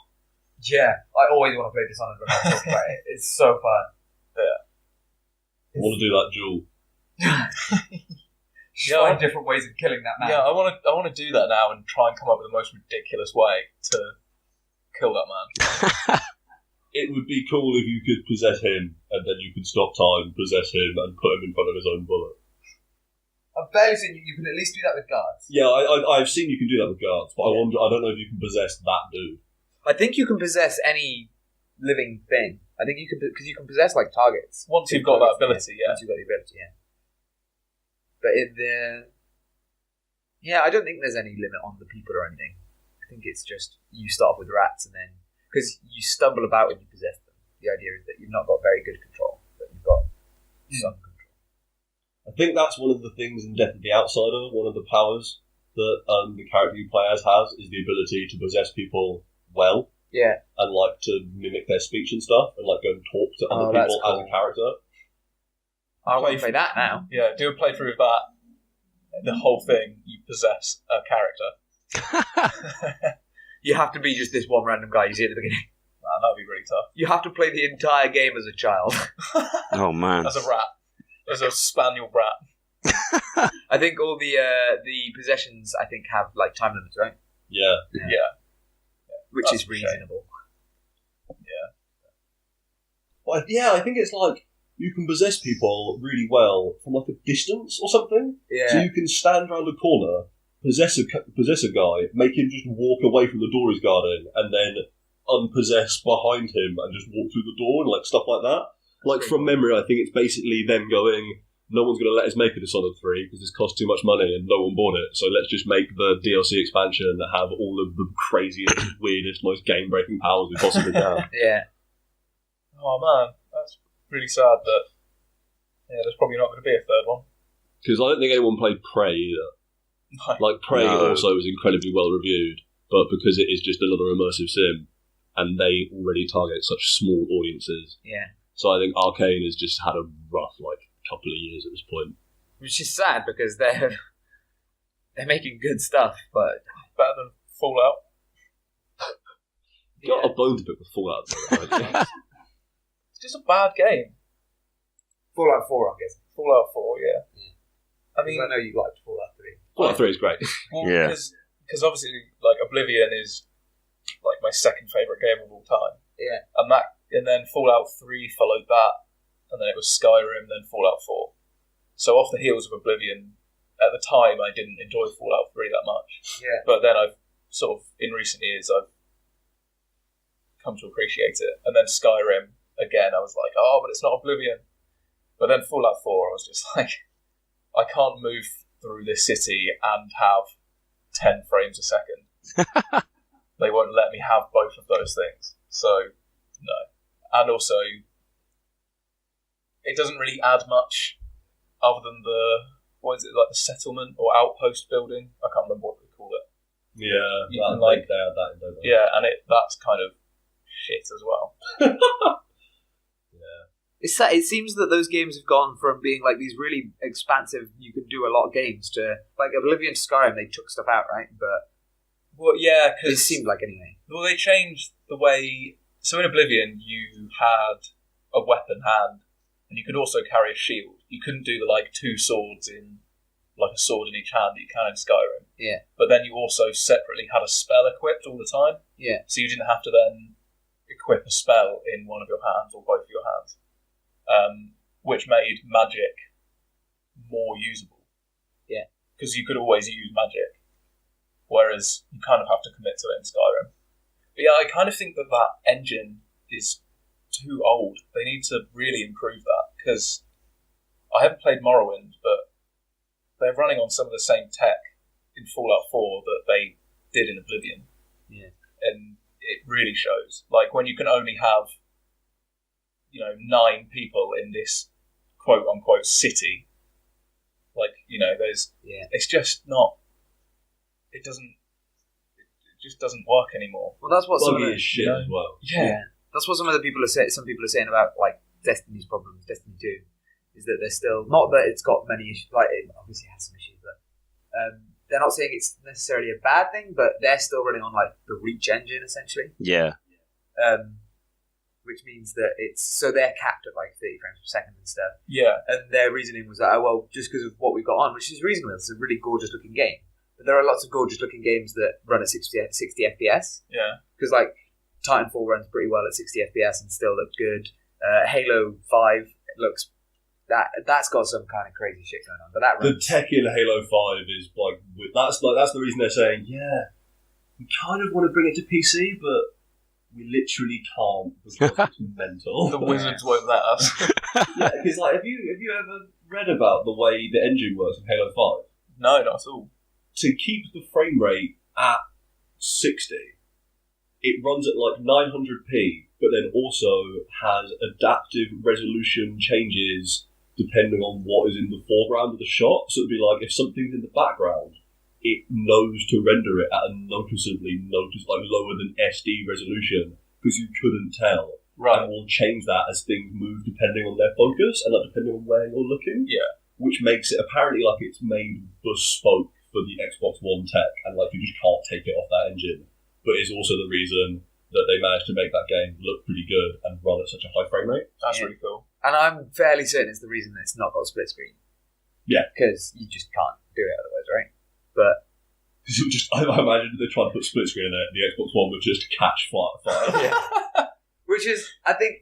Yeah, I always want to play Dishonored when I talk about it. It's so fun. I want to do that duel. Just find different ways of killing that man. Yeah, I want to do that now and try and come up with the most ridiculous way to kill that man. It would be cool if you could possess him, and then you could stop time, possess him, and put him in front of his own bullet. I've barely seen you can at least do that with guards. Yeah, I've seen you can do that with guards, but I don't know if you can possess that dude. I think you can possess any living thing. I think you can, because you can possess like targets. Once you've got that ability, Once you've got the ability, yeah. But I don't think there's any limit on the people or anything. I think it's just you start off with rats and then, because you stumble about when you possess them. The idea is that you've not got very good control, but you've got some control. I think that's one of the things in Death of the Outsider, one of the powers that the character you play as has, is the ability to possess people well. Yeah. And like to mimic their speech and stuff, and like go and talk to other people cool. as a character. I want to play that now. Yeah, do a playthrough of that. The whole thing, you possess a character. You have to be just this one random guy you see at the beginning. Man, that would be really tough. You have to play the entire game as a child. Oh man. As a rat. As a spaniel rat. I think all the possessions have like time limits, right? Yeah. Which is reasonable. But I think it's like you can possess people really well from like a distance or something. Yeah. So you can stand around a corner, possess a guy, make him just walk away from the door he's guarding, and then unpossess behind him and just walk through the door and like stuff like that. Like from memory, I think it's basically them going, no one's going to let us make a Dishonored 3 because this costs too much money and no one bought it, so let's just make the DLC expansion that have all of the craziest, weirdest, most game-breaking powers we possibly can. Yeah. Oh man, that's really sad that there's probably not going to be a third one. Because I don't think anyone played Prey either. No. Like, Prey No. also was incredibly well reviewed, but because it is just another immersive sim, and they already target such small audiences. Yeah. So I think Arcane has just had a rough, couple of years at this point. Which is sad because they're making good stuff, but Better than Fallout. Got a bone to pick with Fallout. Though, right? It's just a bad game. Fallout 4, I'm guessing. Fallout 4, yeah. I mean, I know you liked Fallout 3. Fallout 3 is great. well, Yeah. Because obviously, Oblivion is my second favourite game of all time. Yeah. And then Fallout 3 followed that, and then it was Skyrim, then Fallout 4. So off the heels of Oblivion, at the time I didn't enjoy Fallout 3 that much. Yeah. But then I've sort of, in recent years, I've come to appreciate it. And then Skyrim, again, I was like, oh, but it's not Oblivion. But then Fallout 4, I was just like, I can't move through this city and have 10 frames a second. They won't let me have both of those things. So, no. And also, it doesn't really add much other than the settlement or outpost building. I can't remember what they call it. Yeah, You can, they add that in, don't they? Yeah, and that's kind of shit as well. It's it seems that those games have gone from being like these really expansive, you can do a lot of games, to like Oblivion to Skyrim, they took stuff out, right? But Well, yeah, it because seemed like anyway. well, they changed the way. So in Oblivion, you had a weapon hand, and you could also carry a shield. You couldn't do the two swords in a sword in each hand that you can in Skyrim. Yeah. But then you also separately had a spell equipped all the time. Yeah. So you didn't have to then equip a spell in one of your hands or both of your hands, which made magic more usable. Yeah. Because you could always use magic, whereas you kind of have to commit to it in Skyrim. But yeah, I kind of think that engine is too old. They need to really improve that, because I haven't played Morrowind, but they're running on some of the same tech in Fallout 4 that they did in Oblivion. Yeah. And it really shows. Like, when you can only have, 9 people in this quote-unquote city, there's... Yeah. It's just not... It just doesn't work anymore. Well, that's what some of Buggy the as shit as well. Yeah. That's what some of the people are saying. Some people are saying about like Destiny's problems, Destiny 2, is that they're still not that it's got many issues. Like it obviously has some issues, but they're not saying it's necessarily a bad thing. But they're still running on like the Reach engine essentially. Yeah. Which means that they're capped at like 30 frames per second and stuff. Yeah. And their reasoning was that just because of what we've got on, which is reasonable. It's a really gorgeous looking game. But there are lots of gorgeous looking games that run at 60 FPS. Yeah. Because like Titanfall runs pretty well at 60 FPS and still looks good. Halo 5 looks that's got some kind of crazy shit going on. But that The runs. tech in Halo 5 is that's the reason they're saying, yeah, we kind of want to bring it to PC, but we literally can't because it's mental. The wizards won't let us. Yeah, because like, have you ever read about the way the engine works in Halo 5? No, not at all. To keep the frame rate at 60, it runs at like 900p, but then also has adaptive resolution changes depending on what is in the foreground of the shot. So it'd be like if something's in the background, it knows to render it at a noticeably lower than SD resolution because you couldn't tell. Right. And will change that as things move depending on their focus and like, depending on where you're looking. Yeah. Which makes it apparently like it's made bespoke for the Xbox One tech, and like you just can't take it off that engine. But it's also the reason that they managed to make that game look pretty good and run at such a high frame rate. That's really cool. And I'm fairly certain it's the reason that it's not got a split screen. Yeah. Because you just can't do it otherwise, right? But I imagine they tried to put split screen in it, the Xbox One would just catch fire. yeah. Which is, I think,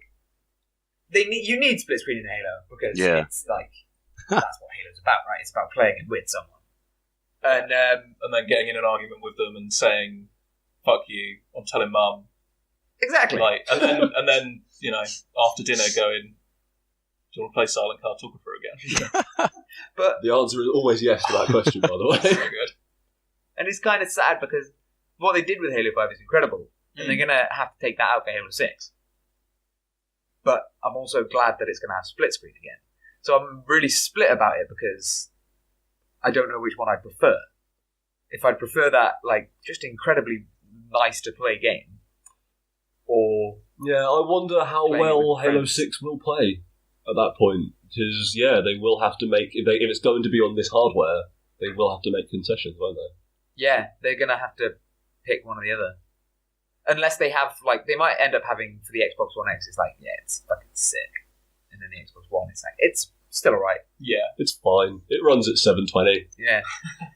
you need split screen in Halo because it's like that's what Halo's about, right? It's about playing it with someone, and then getting in an argument with them and saying "fuck you," I'm telling mum. Exactly. Like, and then you know, after dinner, going, "Do you want to play Silent Cartographer again?" But the answer is always yes to that question, by the way. Very good. And it's kind of sad because what they did with Halo 5 is incredible, and they're going to have to take that out for Halo 6. But I'm also glad that it's going to have split screen again. So I'm really split about it because I don't know which one I prefer. If I'd prefer that, like, just incredibly nice to play game, or yeah, I wonder how well Halo 6 will play at that point. Because they will have to make if it's going to be on this hardware, they will have to make concessions, won't they? Yeah, they're going to have to pick one or the other. Unless they have, like, they might end up having, for the Xbox One X, it's like, yeah, it's fucking sick. And then the Xbox One, it's like, it's still alright. Yeah. It's fine. It runs at 720. Yeah.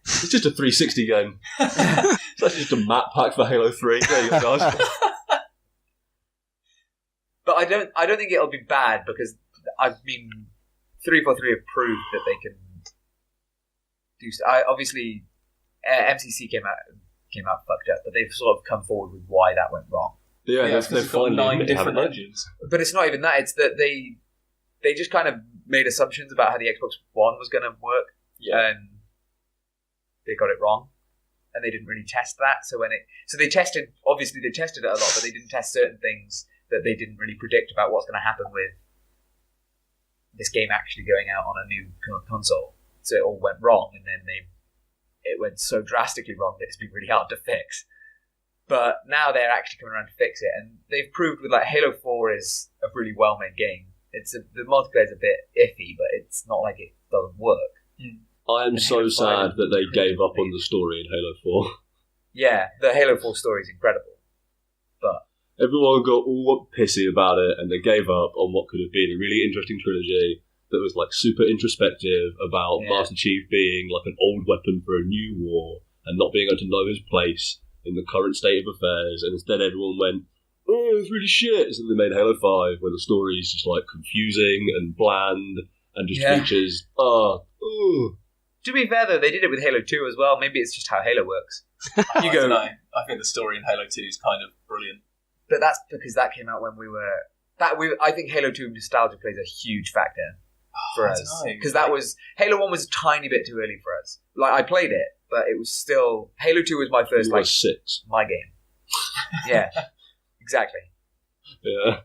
It's just a 360 game. It's just a map pack for Halo 3. There you go, guys. But I don't think it'll be bad because, 343 have proved that they can do. Obviously, MCC came out fucked up, but they've sort of come forward with why that went wrong. Yeah, they've got finally 9 different engines. But it's not even that; it's that they just kind of made assumptions about how the Xbox One was going to work, and they got it wrong, and they didn't really test that. So they tested it a lot, but they didn't test certain things that they didn't really predict about what's going to happen with this game actually going out on a new console. So it all went wrong, and then it went so drastically wrong that it's been really hard to fix. But now they're actually coming around to fix it, and they've proved with, like, Halo 4 is a really well-made game. The multiplayer's a bit iffy, but it's not like it doesn't work. I am so sad that they gave up on the story in Halo 4. Yeah, the Halo 4 story is incredible. But everyone got all pissy about it, and they gave up on what could have been a really interesting trilogy that was like super introspective about Master Chief being like an old weapon for a new war and not being able to know his place in the current state of affairs. And instead everyone went, oh, it's really shit. So they made Halo 5 where the story is just like confusing and bland and just features To be fair though, they did it with Halo 2 as well. Maybe it's just how Halo works. I don't know. I think the story in Halo 2 is kind of brilliant. But that's because that came out when I think Halo 2 nostalgia plays a huge factor for us. Because Halo 1 was a tiny bit too early for us. Like, I played it, but it was still... Halo 2 was my first, like... 6. My game. Yeah. Exactly. Yeah.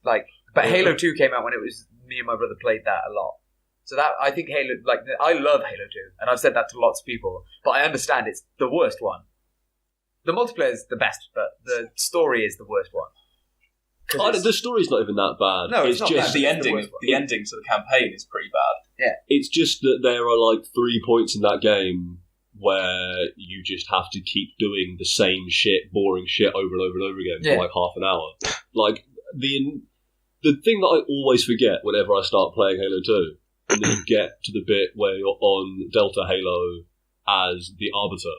Like, but Halo 2 came out when it was... Me and my brother played that a lot. So that, I think Halo... Like, I love Halo 2, and I've said that to lots of people, but I understand it's the worst one. The multiplayer is the best, but the story is the worst one. The story's not even that bad. No, it's not just the ending to the campaign is pretty bad. Yeah. It's just that there are like 3 points in that game where you just have to keep doing the same shit, boring shit over and over and over again for like half an hour. Like, the thing that I always forget whenever I start playing Halo 2, and then you get to the bit where you're on Delta Halo as the Arbiter.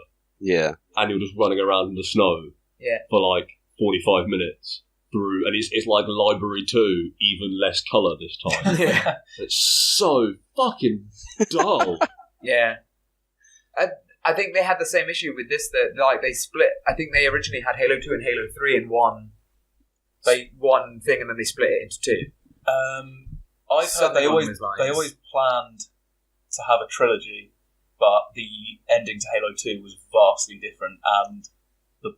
Yeah. And you're just running around in the snow for like 45 minutes. Through, and it's like Library 2, even less colour this time. Yeah. It's so fucking dull. Yeah. I think they had the same issue with this, that like they split. I think they originally had Halo 2 and Halo 3 in one one thing and then they split it into two. I've heard Something they along always those lines. planned to have a trilogy, but the ending to Halo 2 was vastly different, and the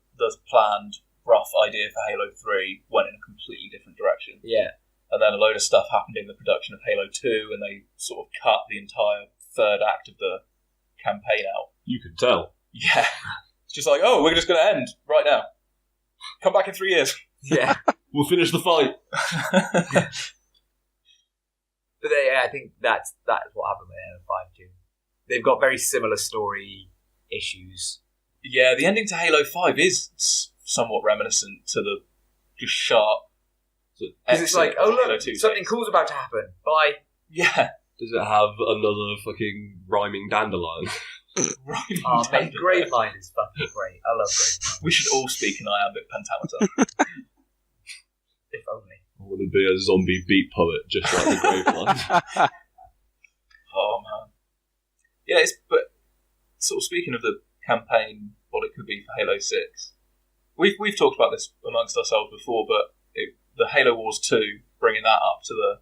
planned rough idea for Halo 3 went in a completely different direction. Yeah. And then a load of stuff happened in the production of Halo 2, and they sort of cut the entire third act of the campaign out. You can tell. Yeah. It's just like, oh, we're just going to end right now. Come back in 3 years. Yeah. We'll finish the fight. But I think that's what happened with Halo 5 too. They've got very similar story issues. Yeah, the ending to Halo 5 is somewhat reminiscent to the just sharp. Because it's like, oh Halo look, 2 something days. cool's about to happen. Bye. Yeah. Does it have another fucking rhyming dandelion? Right. Oh, mate, Gravemind is fucking great. I love Gravemind. We should all speak in iambic pentameter. If only. I want to be a zombie beat poet, just like the Graveline. Oh man. Yeah, but sort of speaking of the campaign, what it could be for Halo 6, we've talked about this amongst ourselves before, but the Halo Wars 2, bringing that up to the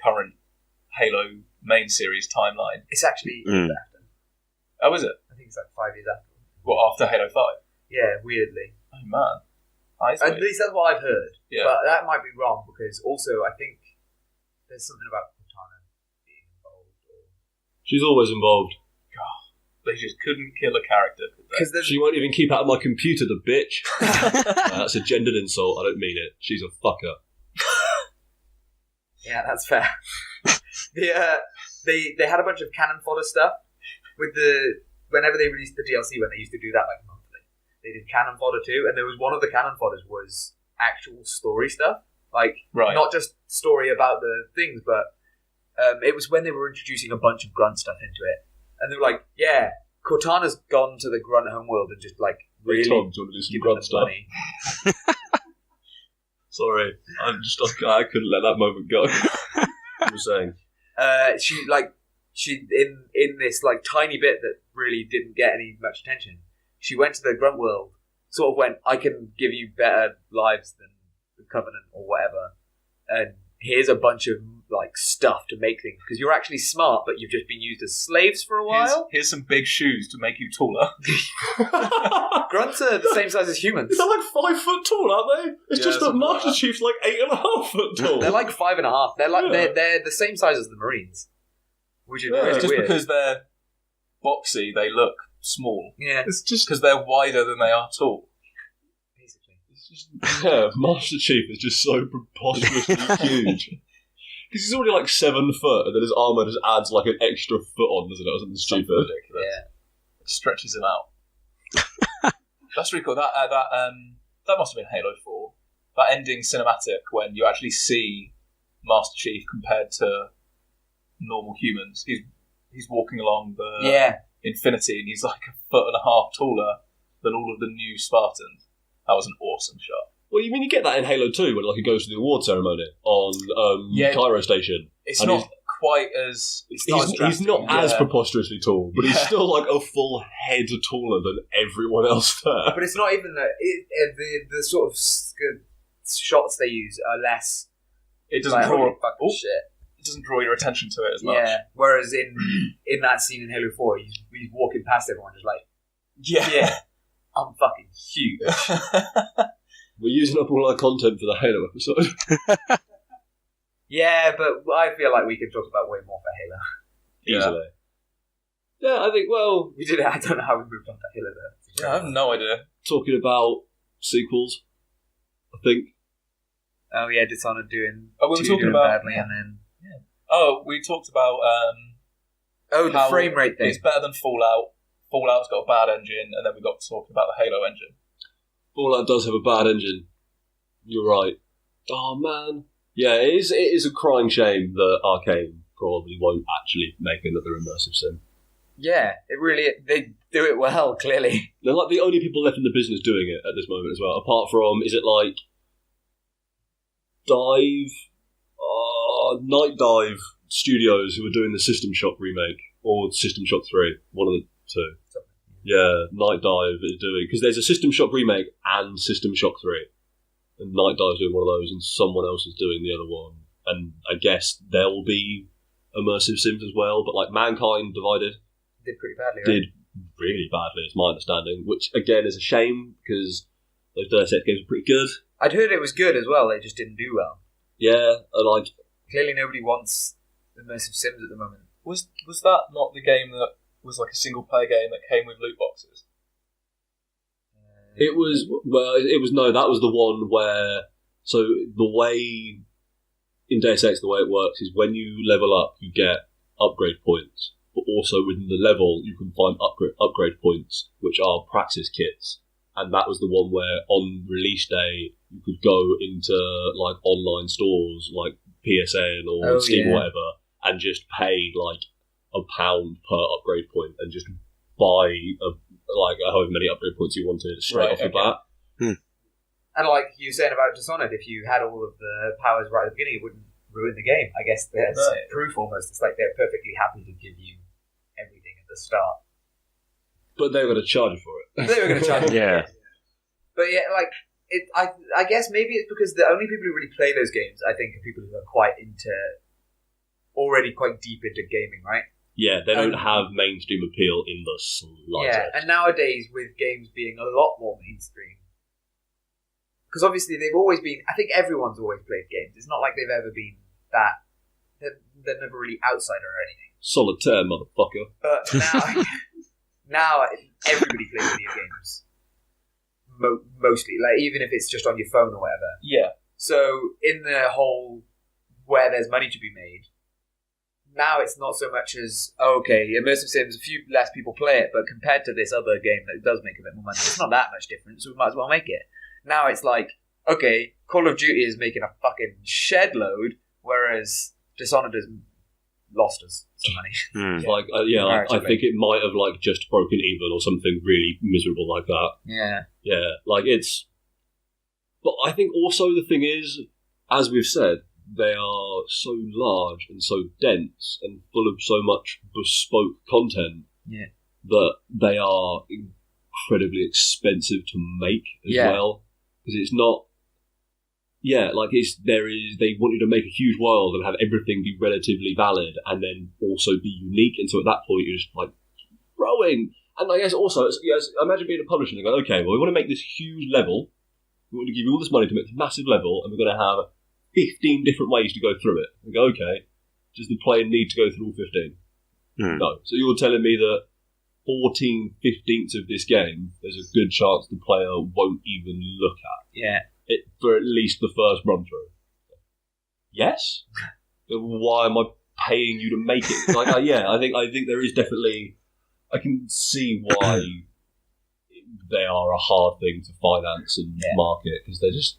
current Halo main series timeline. It's actually after. Oh, is it? I think it's like 5 years after. Well, after Halo 5? Yeah, weirdly. Oh man. At least that's what I've heard. Yeah. But that might be wrong because also I think there's something about Cortana being involved. She's always involved. They just couldn't kill a character. Because She won't even keep out of my computer, the bitch. That's a gendered insult. I don't mean it. She's a fucker. Yeah, that's fair. They had a bunch of cannon fodder stuff with whenever they released the DLC, when they used to do that like monthly. They did cannon fodder too, and there was one of the cannon fodders was actual story stuff, like not just story about the things, but it was when they were introducing a bunch of grunt stuff into it, and they were like, "Yeah, Cortana's gone to the grunt homeworld and just like really Tom, do you want to do some given grunt them stuff? money." Sorry, I couldn't let that moment go. You were saying? She in this like tiny bit that really didn't get any much attention. She went to the grunt world, sort of went, I can give you better lives than the Covenant or whatever, and here's a bunch of like stuff to make things, because you're actually smart, but you've just been used as slaves for a while. Here's some big shoes to make you taller. Grunts are the same size as humans. They're like 5 foot tall, aren't they? It's just that Master Chief's like 8.5 foot tall. They're like 5.5. They're like they're the same size as the Marines, which is really Just weird. because they're boxy, they look small. Yeah, It's just Because they're wider than they are tall. basically. Master Chief is just so preposterously huge. Because he's already like 7 foot, and then his armour just adds like an extra foot on, doesn't it? Or something stupid. Ridiculous. Yeah. It stretches him out. That's really cool. That must have been Halo 4. That ending cinematic when you actually see Master Chief compared to normal humans. He's walking along the Infinity, and he's like 1.5 foot taller than all of the new Spartans. That was an awesome shot. Well, you mean you get that in Halo 2 when like he goes to the award ceremony on Cairo Station. It's and not quite as... He's not as preposterously tall, but he's still like a full head taller than everyone else there. But it's not even the sort of shots they use are less. It doesn't like, draw... holy fucking shit. It doesn't draw your attention to it as much. Yeah. Whereas in that scene in Halo 4, he's walking past everyone just like, Yeah. I'm fucking huge. We're using up all our content for the Halo episode. Yeah, but I feel like we could talk about way more for Halo. Easily. Yeah, I think, well... We did it. I don't know how we moved on to Halo though. Yeah, I have no idea. Talking about sequels, I think. Oh yeah, Dishonored doing. Oh, we were two talking doing about... badly, and then Oh, we talked about... the how frame rate thing. It's better than Fallout. Fallout's got a bad engine, and then we got talking about the Halo engine. Fallout does have a bad engine. You're right. Oh, man. Yeah, it is a crying shame that Arcane probably won't actually make another immersive sim. Yeah, they do it well. Clearly, They're like the only people left in the business doing it at this moment as well. Apart from, is it like Night Dive Studios who are doing the System Shock remake or System Shock 3, one of the two. Yeah, Night Dive is doing, because there's a System Shock remake and System Shock 3. and Night Dive's doing one of those, and someone else is doing the other one. And I guess there will be immersive sims as well, but like Mankind Divided Did pretty badly, right? did really badly, it's my understanding, which again is a shame because those Deus Ex games are pretty good. I'd heard it was good as well, they just didn't do well. Yeah, and like Clearly nobody wants immersive sims at the moment. Was that not the game that was like a single player game that came with loot boxes? it was that was the one where, so the way in Deus Ex the way it works is when you level up you get upgrade points, but also within the level you can find upgrade points which are praxis kits. And that was the one where on release day you could go into like online stores like PSN or Steam or whatever and just pay like £1 per upgrade point and just buy however many upgrade points you wanted straight off the bat. And like you were saying about Dishonored, if you had all of the powers right at the beginning, it wouldn't ruin the game. I guess there's proof almost. It's like they're perfectly happy to give you everything at the start. But they were going to charge you for it. They were going to charge you. Yeah. But yeah, like I guess maybe it's because the only people who really play those games, I think, are people who are already quite deep into gaming, right? Yeah, they don't have mainstream appeal in the slightest. Yeah, and nowadays with games being a lot more mainstream, because obviously they've always been. I think everyone's always played games. It's not like they've ever been that. They're never really outsider or anything. Solitaire, motherfucker. But now everybody plays video games. Mostly, like even if it's just on your phone or whatever. Yeah. So in the whole where there's money to be made, now it's not so much as immersive sims. A few less people play it, but compared to this other game that does make a bit more money, it's not that much different. So we might as well make it. Now it's like, okay, Call of Duty is making a fucking shed load, whereas Dishonored has lost us some money. I think it might have like just broken even or something really miserable like that. Yeah, like it's. But I think also the thing is, as we've said, they are so large and so dense and full of so much bespoke content that they are incredibly expensive to make as well. Because it's not. Yeah, like they want you to make a huge world and have everything be relatively valid and then also be unique. And so at that point, you're just like throwing. And I guess also, imagine being a publisher and going, okay, well, we want to make this huge level. We want to give you all this money to make this massive level, and we're going to have 15 different ways to go through it. And go, okay, does the player need to go through all 15? No. So you're telling me that 14/15 of this game, there's a good chance the player won't even look at. Yeah. It for at least the first run through. Yes. Why am I paying you to make it? Like, I think there is definitely. I can see why they are a hard thing to finance and market because they're just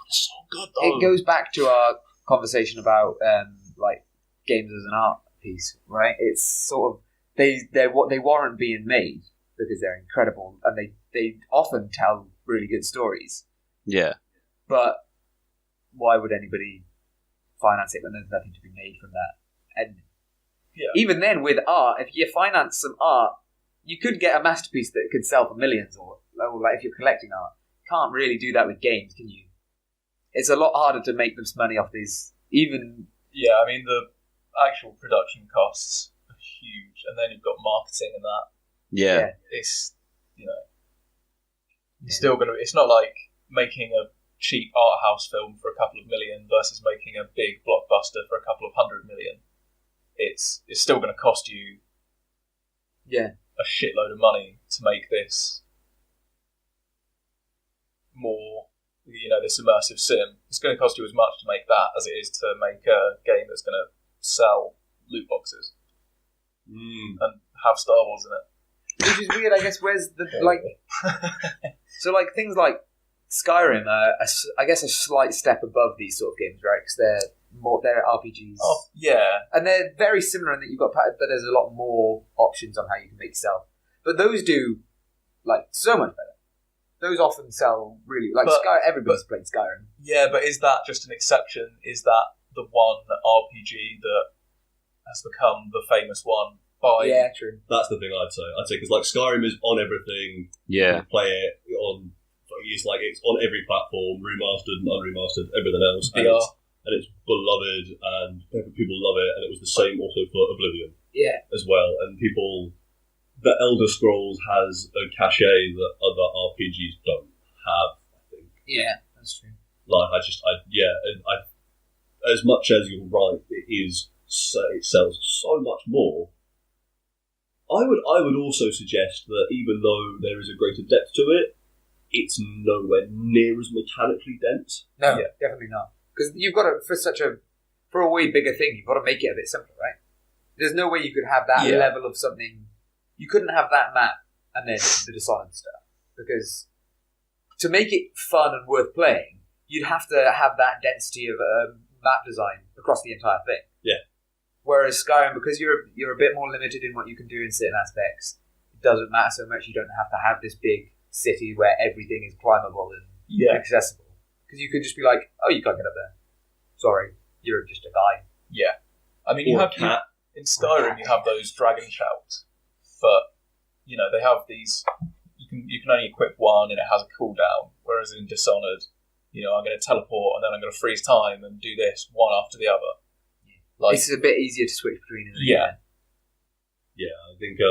so good. Though. It goes back to our conversation about like games as an art piece, right? It's sort of they warrant being made because they're incredible and they often tell really good stories. Yeah. But why would anybody finance it when there's nothing to be made from that? And even then, with art, if you finance some art, you could get a masterpiece that could sell for millions, or like if you're collecting art. Can't really do that with games, can you? It's a lot harder to make this money off these. Even I mean the actual production costs are huge, and then you've got marketing and that. Yeah. It's you're still gonna. It's not like making a cheap art house film for a couple of million versus making a big blockbuster for a couple of 100 million. It's still going to cost you a shitload of money to make this more, this immersive sim. It's going to cost you as much to make that as it is to make a game that's going to sell loot boxes and have Star Wars in it. Which is weird, I guess. Where's the so like things like Skyrim are, I guess, a slight step above these sort of games, right? Because they're RPGs. Oh, yeah. And they're very similar in that you've got, but there's a lot more options on how you can make yourself. But those do, like, so much better. Those often sell really, like, everybody's played Skyrim. Yeah, but is that just an exception? Is that the one RPG that has become the famous one? Yeah, true. That's the thing I'd say. Because, like, Skyrim is on everything. Yeah. You can play it on it's like it's on every platform, remastered and unremastered, everything else, and it's beloved, and people love it, and it was the same also for Oblivion, as well. And people, the Elder Scrolls has a cachet that other RPGs don't have. I think. Yeah, that's true. Like as much as you're right, it sells so much more. I would also suggest that even though there is a greater depth to it, it's nowhere near as mechanically dense. No, definitely not. Because you've got to, for a way bigger thing, you've got to make it a bit simpler, right? There's no way you could have that level of something. You couldn't have that map and then the Dishonored stuff. Because to make it fun and worth playing, you'd have to have that density of map design across the entire thing. Yeah. Whereas Skyrim, because you're a bit more limited in what you can do in certain aspects, it doesn't matter so much. You don't have to have this big city where everything is climbable and accessible. Because you could just be like, oh, you can't get up there. Sorry, you're just a guy. Yeah. I mean, you have in Skyrim, you have those dragon shouts, but they have these. You can only equip one, and it has a cooldown. Whereas in Dishonored, I'm going to teleport, and then I'm going to freeze time and do this one after the other. Like, it's a bit easier to switch between. Yeah, I think. I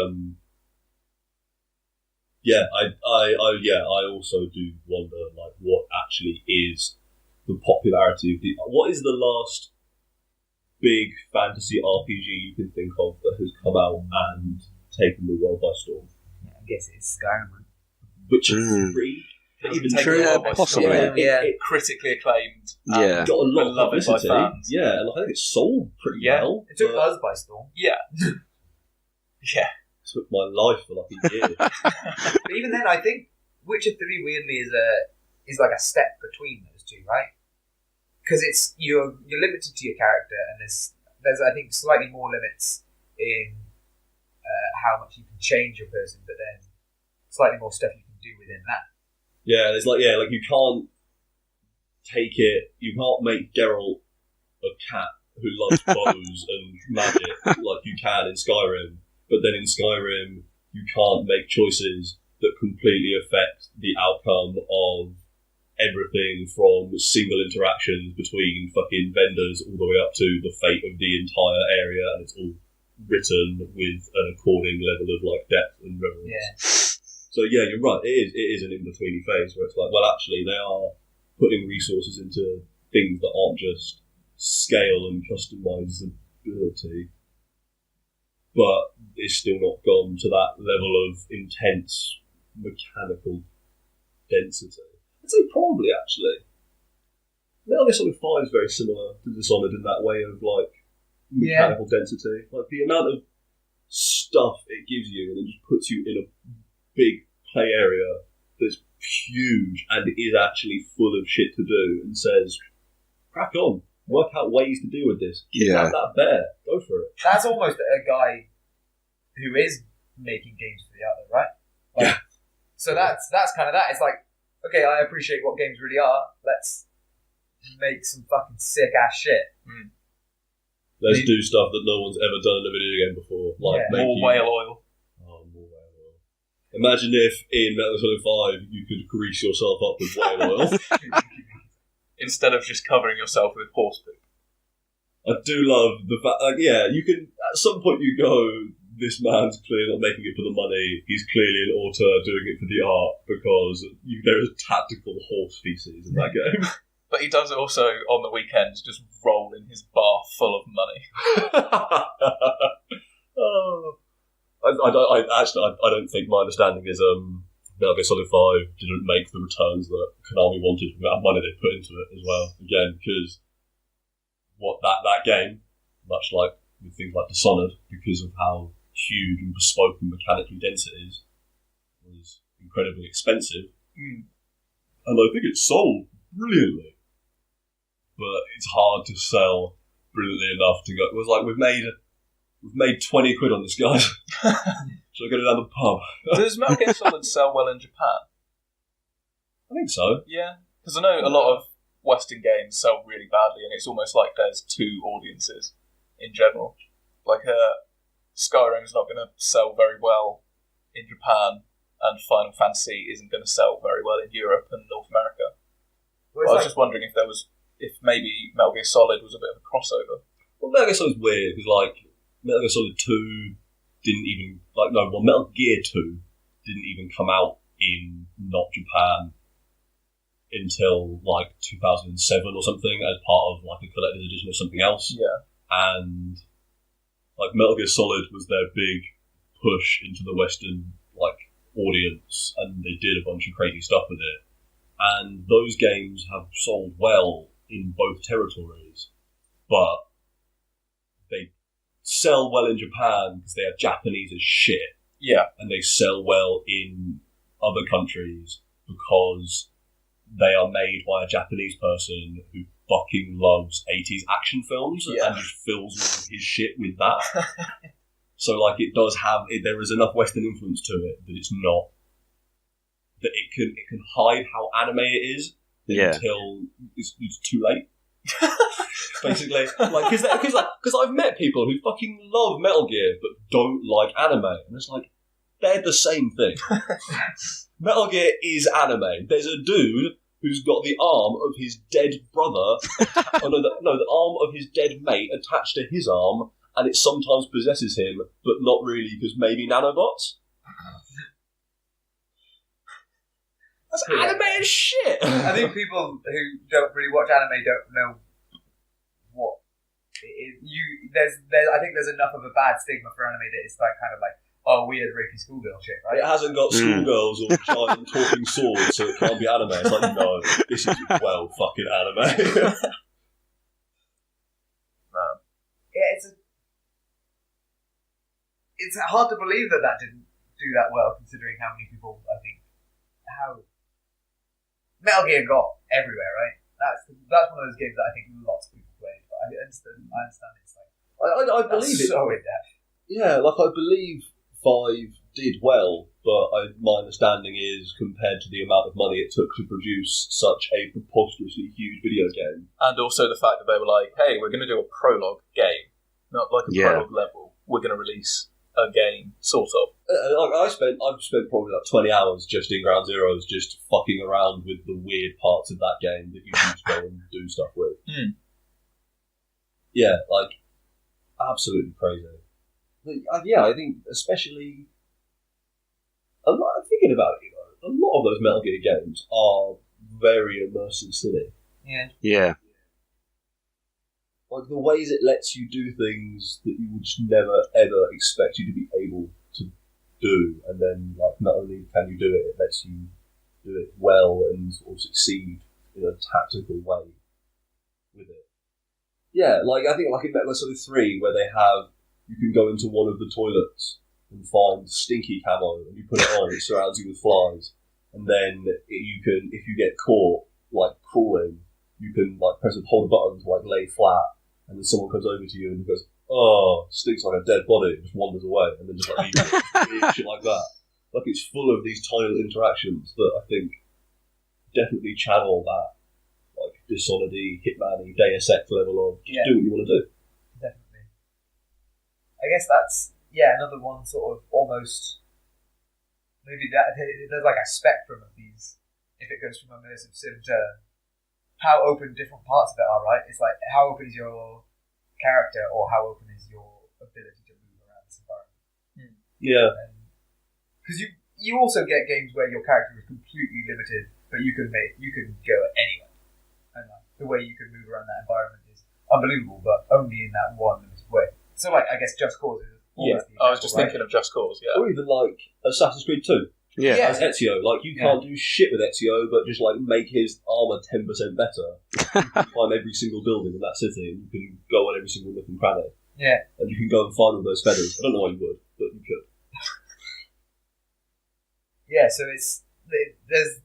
also do wonder, like, what actually is the popularity of what is the last big fantasy RPG you can think of that has come out and taken the world by storm? Yeah, I guess it's Skyrim. Witcher 3? Even possibly. It critically acclaimed. Yeah. Got a lot of beloved by publicity. fans. Yeah, and I think it sold pretty well. It took us by storm. Yeah. Yeah. It took my life for like a year. But even then, I think Witcher 3 weirdly is like a step between those two, right? Because it's you're limited to your character, and there's I think slightly more limits in how much you can change your person, but then slightly more stuff you can do within that. Yeah, there's like you can't take it. You can't make Geralt a cat who loves bows and magic like you can in Skyrim. But then in Skyrim, you can't make choices that completely affect the outcome of everything from single interactions between fucking vendors all the way up to the fate of the entire area, and it's all written with an according level of like depth and relevance. Yeah. So yeah, you're right. It is an in-betweeny phase where it's like, well, actually, they are putting resources into things that aren't just scale and customizability, but it's still not gone to that level of intense mechanical density. I'd say probably, actually. Metal Gear Solid 5 is very similar to Dishonored in that way of like mechanical density. Like the amount of stuff it gives you and it just puts you in a big play area that's huge and is actually full of shit to do and says, crack on, work out ways to deal with this. Have that bear, go for it. That's almost a guy who is making games for the other, right? Like, so that's kind of that. It's like, okay, I appreciate what games really are. Let's make some fucking sick ass shit. Let's do stuff that no one's ever done in a video game before. Like more whale oil. Oh, more whale oil. Imagine if in Metal Gear Solid 5 you could grease yourself up with whale oil. Instead of just covering yourself with horse poop. I do love the fact, like, you can, at some point you go, this man's clearly not making it for the money, he's clearly an auteur doing it for the art, because there is tactical horse feces in that game. But he does it also on the weekends, just roll in his bar full of money. I don't think my understanding is Metal Gear Solid 5 didn't make the returns that Konami wanted from the amount of money they put into it as well. Again, because that game, much like with things like Dishonored, because of how huge and bespoke and mechanically dense it is, was incredibly expensive. And I think it sold brilliantly. But it's hard to sell brilliantly enough to go. It was like, we've made 20 quid on this, guys. So I go down the pub. Does Metal Gear Solid sell well in Japan? I think so. Yeah, because I know a lot of Western games sell really badly, and it's almost like there's two audiences in general. Like, Skyrim's not going to sell very well in Japan, and Final Fantasy isn't going to sell very well in Europe and North America. Well, I was just wondering if maybe Metal Gear Solid was a bit of a crossover. Well, Metal Gear Solid's weird because Metal Gear Solid 2 didn't even Metal Gear 2 didn't even come out in not Japan until 2007 or something as part of a collector's edition of something else. Yeah. And Metal Gear Solid was their big push into the Western audience, and they did a bunch of crazy stuff with it. And those games have sold well in both territories, but they sell well in Japan because they are Japanese as shit. Yeah. And they sell well in other countries because they are made by a Japanese person who fucking loves 80s action films and just fills all of his shit with that. So it does have there is enough Western influence to it that it's not that it can hide how anime it is until it's too late. Basically, because I've met people who fucking love Metal Gear but don't like anime, and it's they're the same thing. Metal Gear is anime. There's a dude who's got the arm of his dead brother, the arm of his dead mate attached to his arm, and it sometimes possesses him, but not really, because maybe nanobots. That's anime as shit. I think people who don't really watch anime don't know what it is. I think there's enough of a bad stigma for anime that it's weird rapey schoolgirl shit, right? It hasn't got schoolgirls or giant talking swords, so it can't be anime. It's no, this is fucking anime. Yeah, it's hard to believe that didn't do that well, considering how many people, how Metal Gear got everywhere, right? That's one of those games that I think lots of people played, but I understand it's I believe it. So in depth. Yeah, I believe 5 did well, but my understanding is compared to the amount of money it took to produce such a preposterously huge video game. And also the fact that they were hey, we're going to do a prologue game, not a prologue level. We're going to release a game, sort of. I've spent probably 20 hours just in Ground Zeroes, just fucking around with the weird parts of that game that you can just go and do stuff with. Yeah, absolutely crazy. I think especially I'm thinking about it. A lot of those Metal Gear games are very immersive silly. Yeah. The ways it lets you do things that you would just never ever expect you to be able to do, and then not only can you do it, it lets you do it well and sort of succeed in a tactical way with it. Yeah, I think in Metal Gear Solid 3, where you can go into one of the toilets and find stinky camo, and you put it on, it surrounds you with flies, and then if you get caught crawling, you can hold a button to lay flat, and then someone comes over to you and goes, "Oh, stinks like a dead body," and just wanders away, and then just leaves it. Shit like that. It's full of these tiny little interactions that I think definitely channel that Dishonored-y, Hitman-y, Deus Ex level of just do what you want to do. Definitely. I guess that's another one sort of almost maybe that there's a spectrum of these. If it goes from immersive sim to how open different parts of it are, right? It's how open is your character, or how open is your ability to move around this environment? Yeah. Because you also get games where your character is completely limited, but you can go anywhere, and the way you can move around that environment is unbelievable, but only in that one limited way. So I guess Just Cause is I was just thinking of Just Cause, or even Assassin's Creed 2. Yeah. As Ezio, you can't do shit with Ezio, but just make his armor 10% better. You can climb every single building in that city, and you can go on every single nook and cranny. Yeah. And you can go and find all those feathers. I don't know why you would, but you could. Yeah, so there's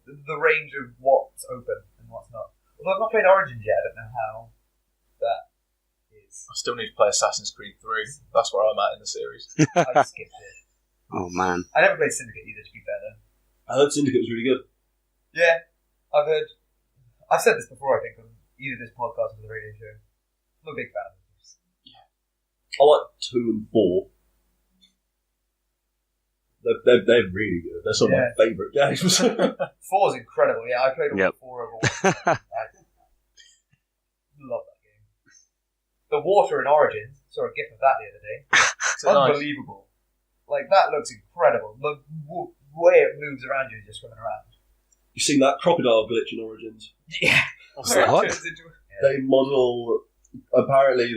the range of what's open and what's not. Although I've not played Origins yet, I don't know how that is. I still need to play Assassin's Creed 3. That's where I'm at in the series. I skipped it. Oh man. I never played Syndicate either, to be fair, though. I heard Syndicate was really good. Yeah, I've said this before, I think, on either this podcast or the radio show. I'm a big fan of it. I like 2 and 4. They're really good. They're some of my favourite games. 4's incredible. Yeah, I played all 4 over 1. Love that game. The water in Origins, saw a gif of that the other day. It's unbelievable. Like, that looks incredible. The way it moves around you just swimming around. You seen that crocodile glitch in Origins? Yeah. What? They model apparently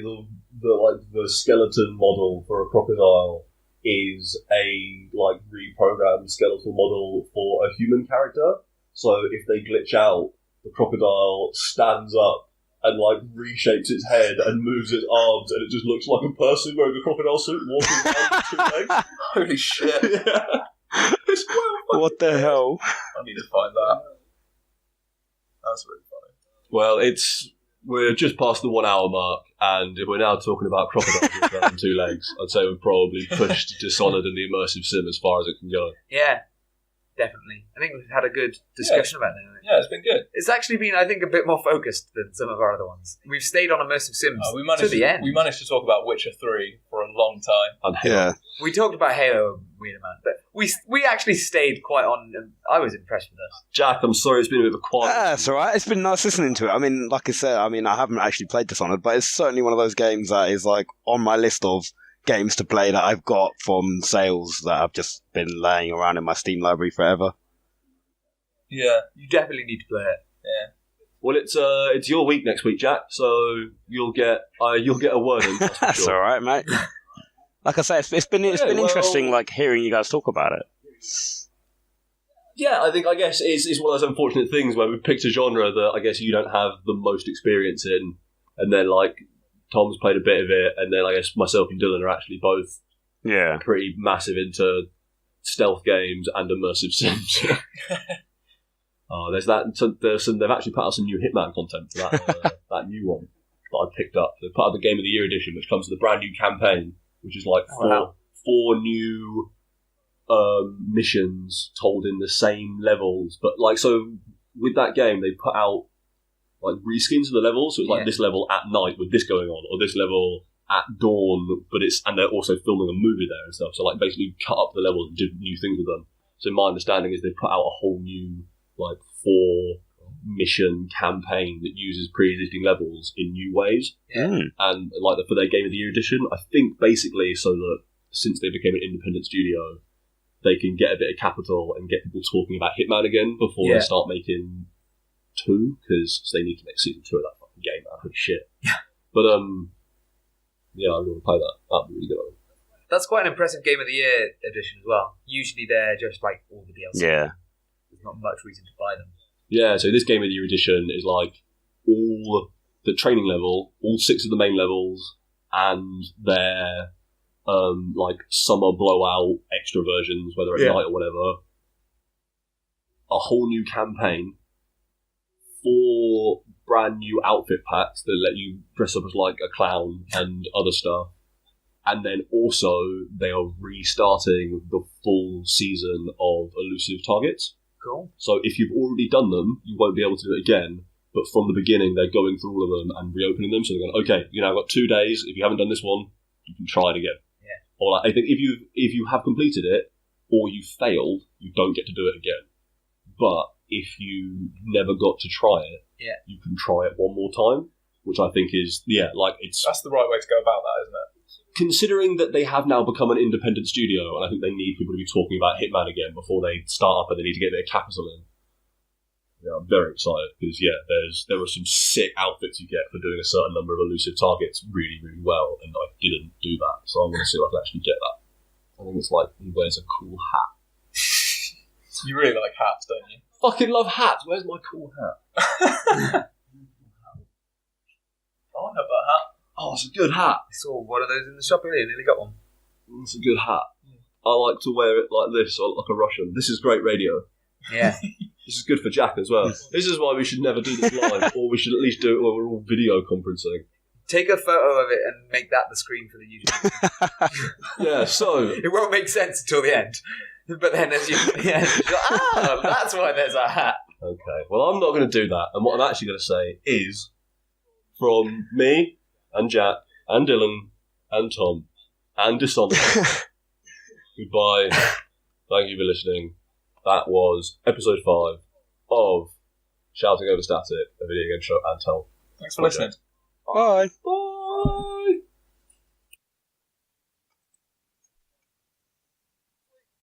the skeleton model for a crocodile is a like reprogrammed skeletal model for a human character. So if they glitch out, the crocodile stands up and like reshapes its head and moves its arms, and it just looks like a person wearing a crocodile suit walking around with 2 legs. Holy shit. Yeah. It's well What the hell? I need to find that. That's really funny. Well, we're just past the 1 hour mark, and if we're now talking about crocodiles with 2 legs, I'd say we've probably pushed Dishonored and the immersive sim as far as it can go. Yeah, definitely. I think we've had a good discussion about that. Yeah, it's been good. It's actually been, I think, a bit more focused than some of our other ones. We've stayed on immersive sims to the end. We managed to talk about Witcher 3 for a long time. And Yeah. We talked about Halo a weird amount, but we actually stayed quite on. I was impressed with us. Jack, I'm sorry, it's been a bit of a quiet. That's alright. It's been nice listening to it. I mean, like I said, I haven't actually played Dishonored, but it's certainly one of those games that is like on my list of games to play that I've got from sales that I've just been laying around in my Steam library forever. Yeah. You definitely need to play it. Yeah. Well, it's your week next week, Jack. So you'll get a word in. That's, for That's sure. alright, mate. Like I say, it's been interesting, like hearing you guys talk about it. Yeah, I guess it's one of those unfortunate things where we've picked a genre that I guess you don't have the most experience in, and then like Tom's played a bit of it, and then I guess myself and Dylan are actually both pretty massive into stealth games and immersive sims. There's that. So they've actually put out some new Hitman content for that new one that I picked up. They put out the Game of the Year edition, which comes with a brand new campaign, which is like four new missions told in the same levels. But like, so with that game, they put out like reskins of the levels. So it's like this level at night with this going on, or this level at dawn, and they're also filming a movie there and stuff. So like basically cut up the levels and did new things with them. So my understanding is they put out a whole new like 4 mission campaign that uses pre-existing levels in new ways. And like for their Game of the Year edition, I think basically so that since they became an independent studio, they can get a bit of capital and get people talking about Hitman again before they start making 2, because they need to make season 2 of that fucking game. Holy shit. But yeah, I'm going to play that. That'd be really good. That's quite an impressive Game of the Year edition as well. Usually they're just like all the DLC. Yeah. There's not much reason to buy them. Yeah, so this Game of the Year edition is like all the training level, all 6 of the main levels, and their like summer blowout extra versions, whether at night or whatever. A whole new campaign, 4 brand new outfit packs that let you dress up as like a clown and other stuff. And then also they are restarting the full season of elusive targets. Cool. So if you've already done them, you won't be able to do it again. But from the beginning, they're going through all of them and reopening them. So they're going, okay, you now got 2 days. If you haven't done this one, you can try it again. Yeah. Or like, I think if you have completed it or you failed, you don't get to do it again. But if you never got to try it, you can try it one more time, which I think is that's the right way to go about that, isn't it? Considering that they have now become an independent studio, and I think they need people to be talking about Hitman again before they start up, and they need to get their capital in. Yeah, I'm very excited because there are some sick outfits you get for doing a certain number of elusive targets really, really well, and I didn't do that, so I'm going to see if I can actually get that. I think it's like he wears a cool hat. You really like hats, don't you? Fucking love hats. Where's my cool hat? I want a hat. Oh, it's a good hat. I saw one of those in the shop earlier and nearly got one. It's a good hat. I like to wear it like this, or like a Russian. This is great radio. Yeah. This is good for Jack as well. This is why we should never do this live, or we should at least do it when we're all video conferencing. Take a photo of it and make that the screen for the YouTube. Yeah, so... It won't make sense until the end. But then as you're like, that's why there's a hat. Okay, well, I'm not going to do that. And what I'm actually going to say is, from me and Jack and Dylan and Tom and Dishonored, goodbye Thank you for listening. That was episode 5 of Shouting Over Static, a video game show and tell. Thanks for listening. Bye. Bye.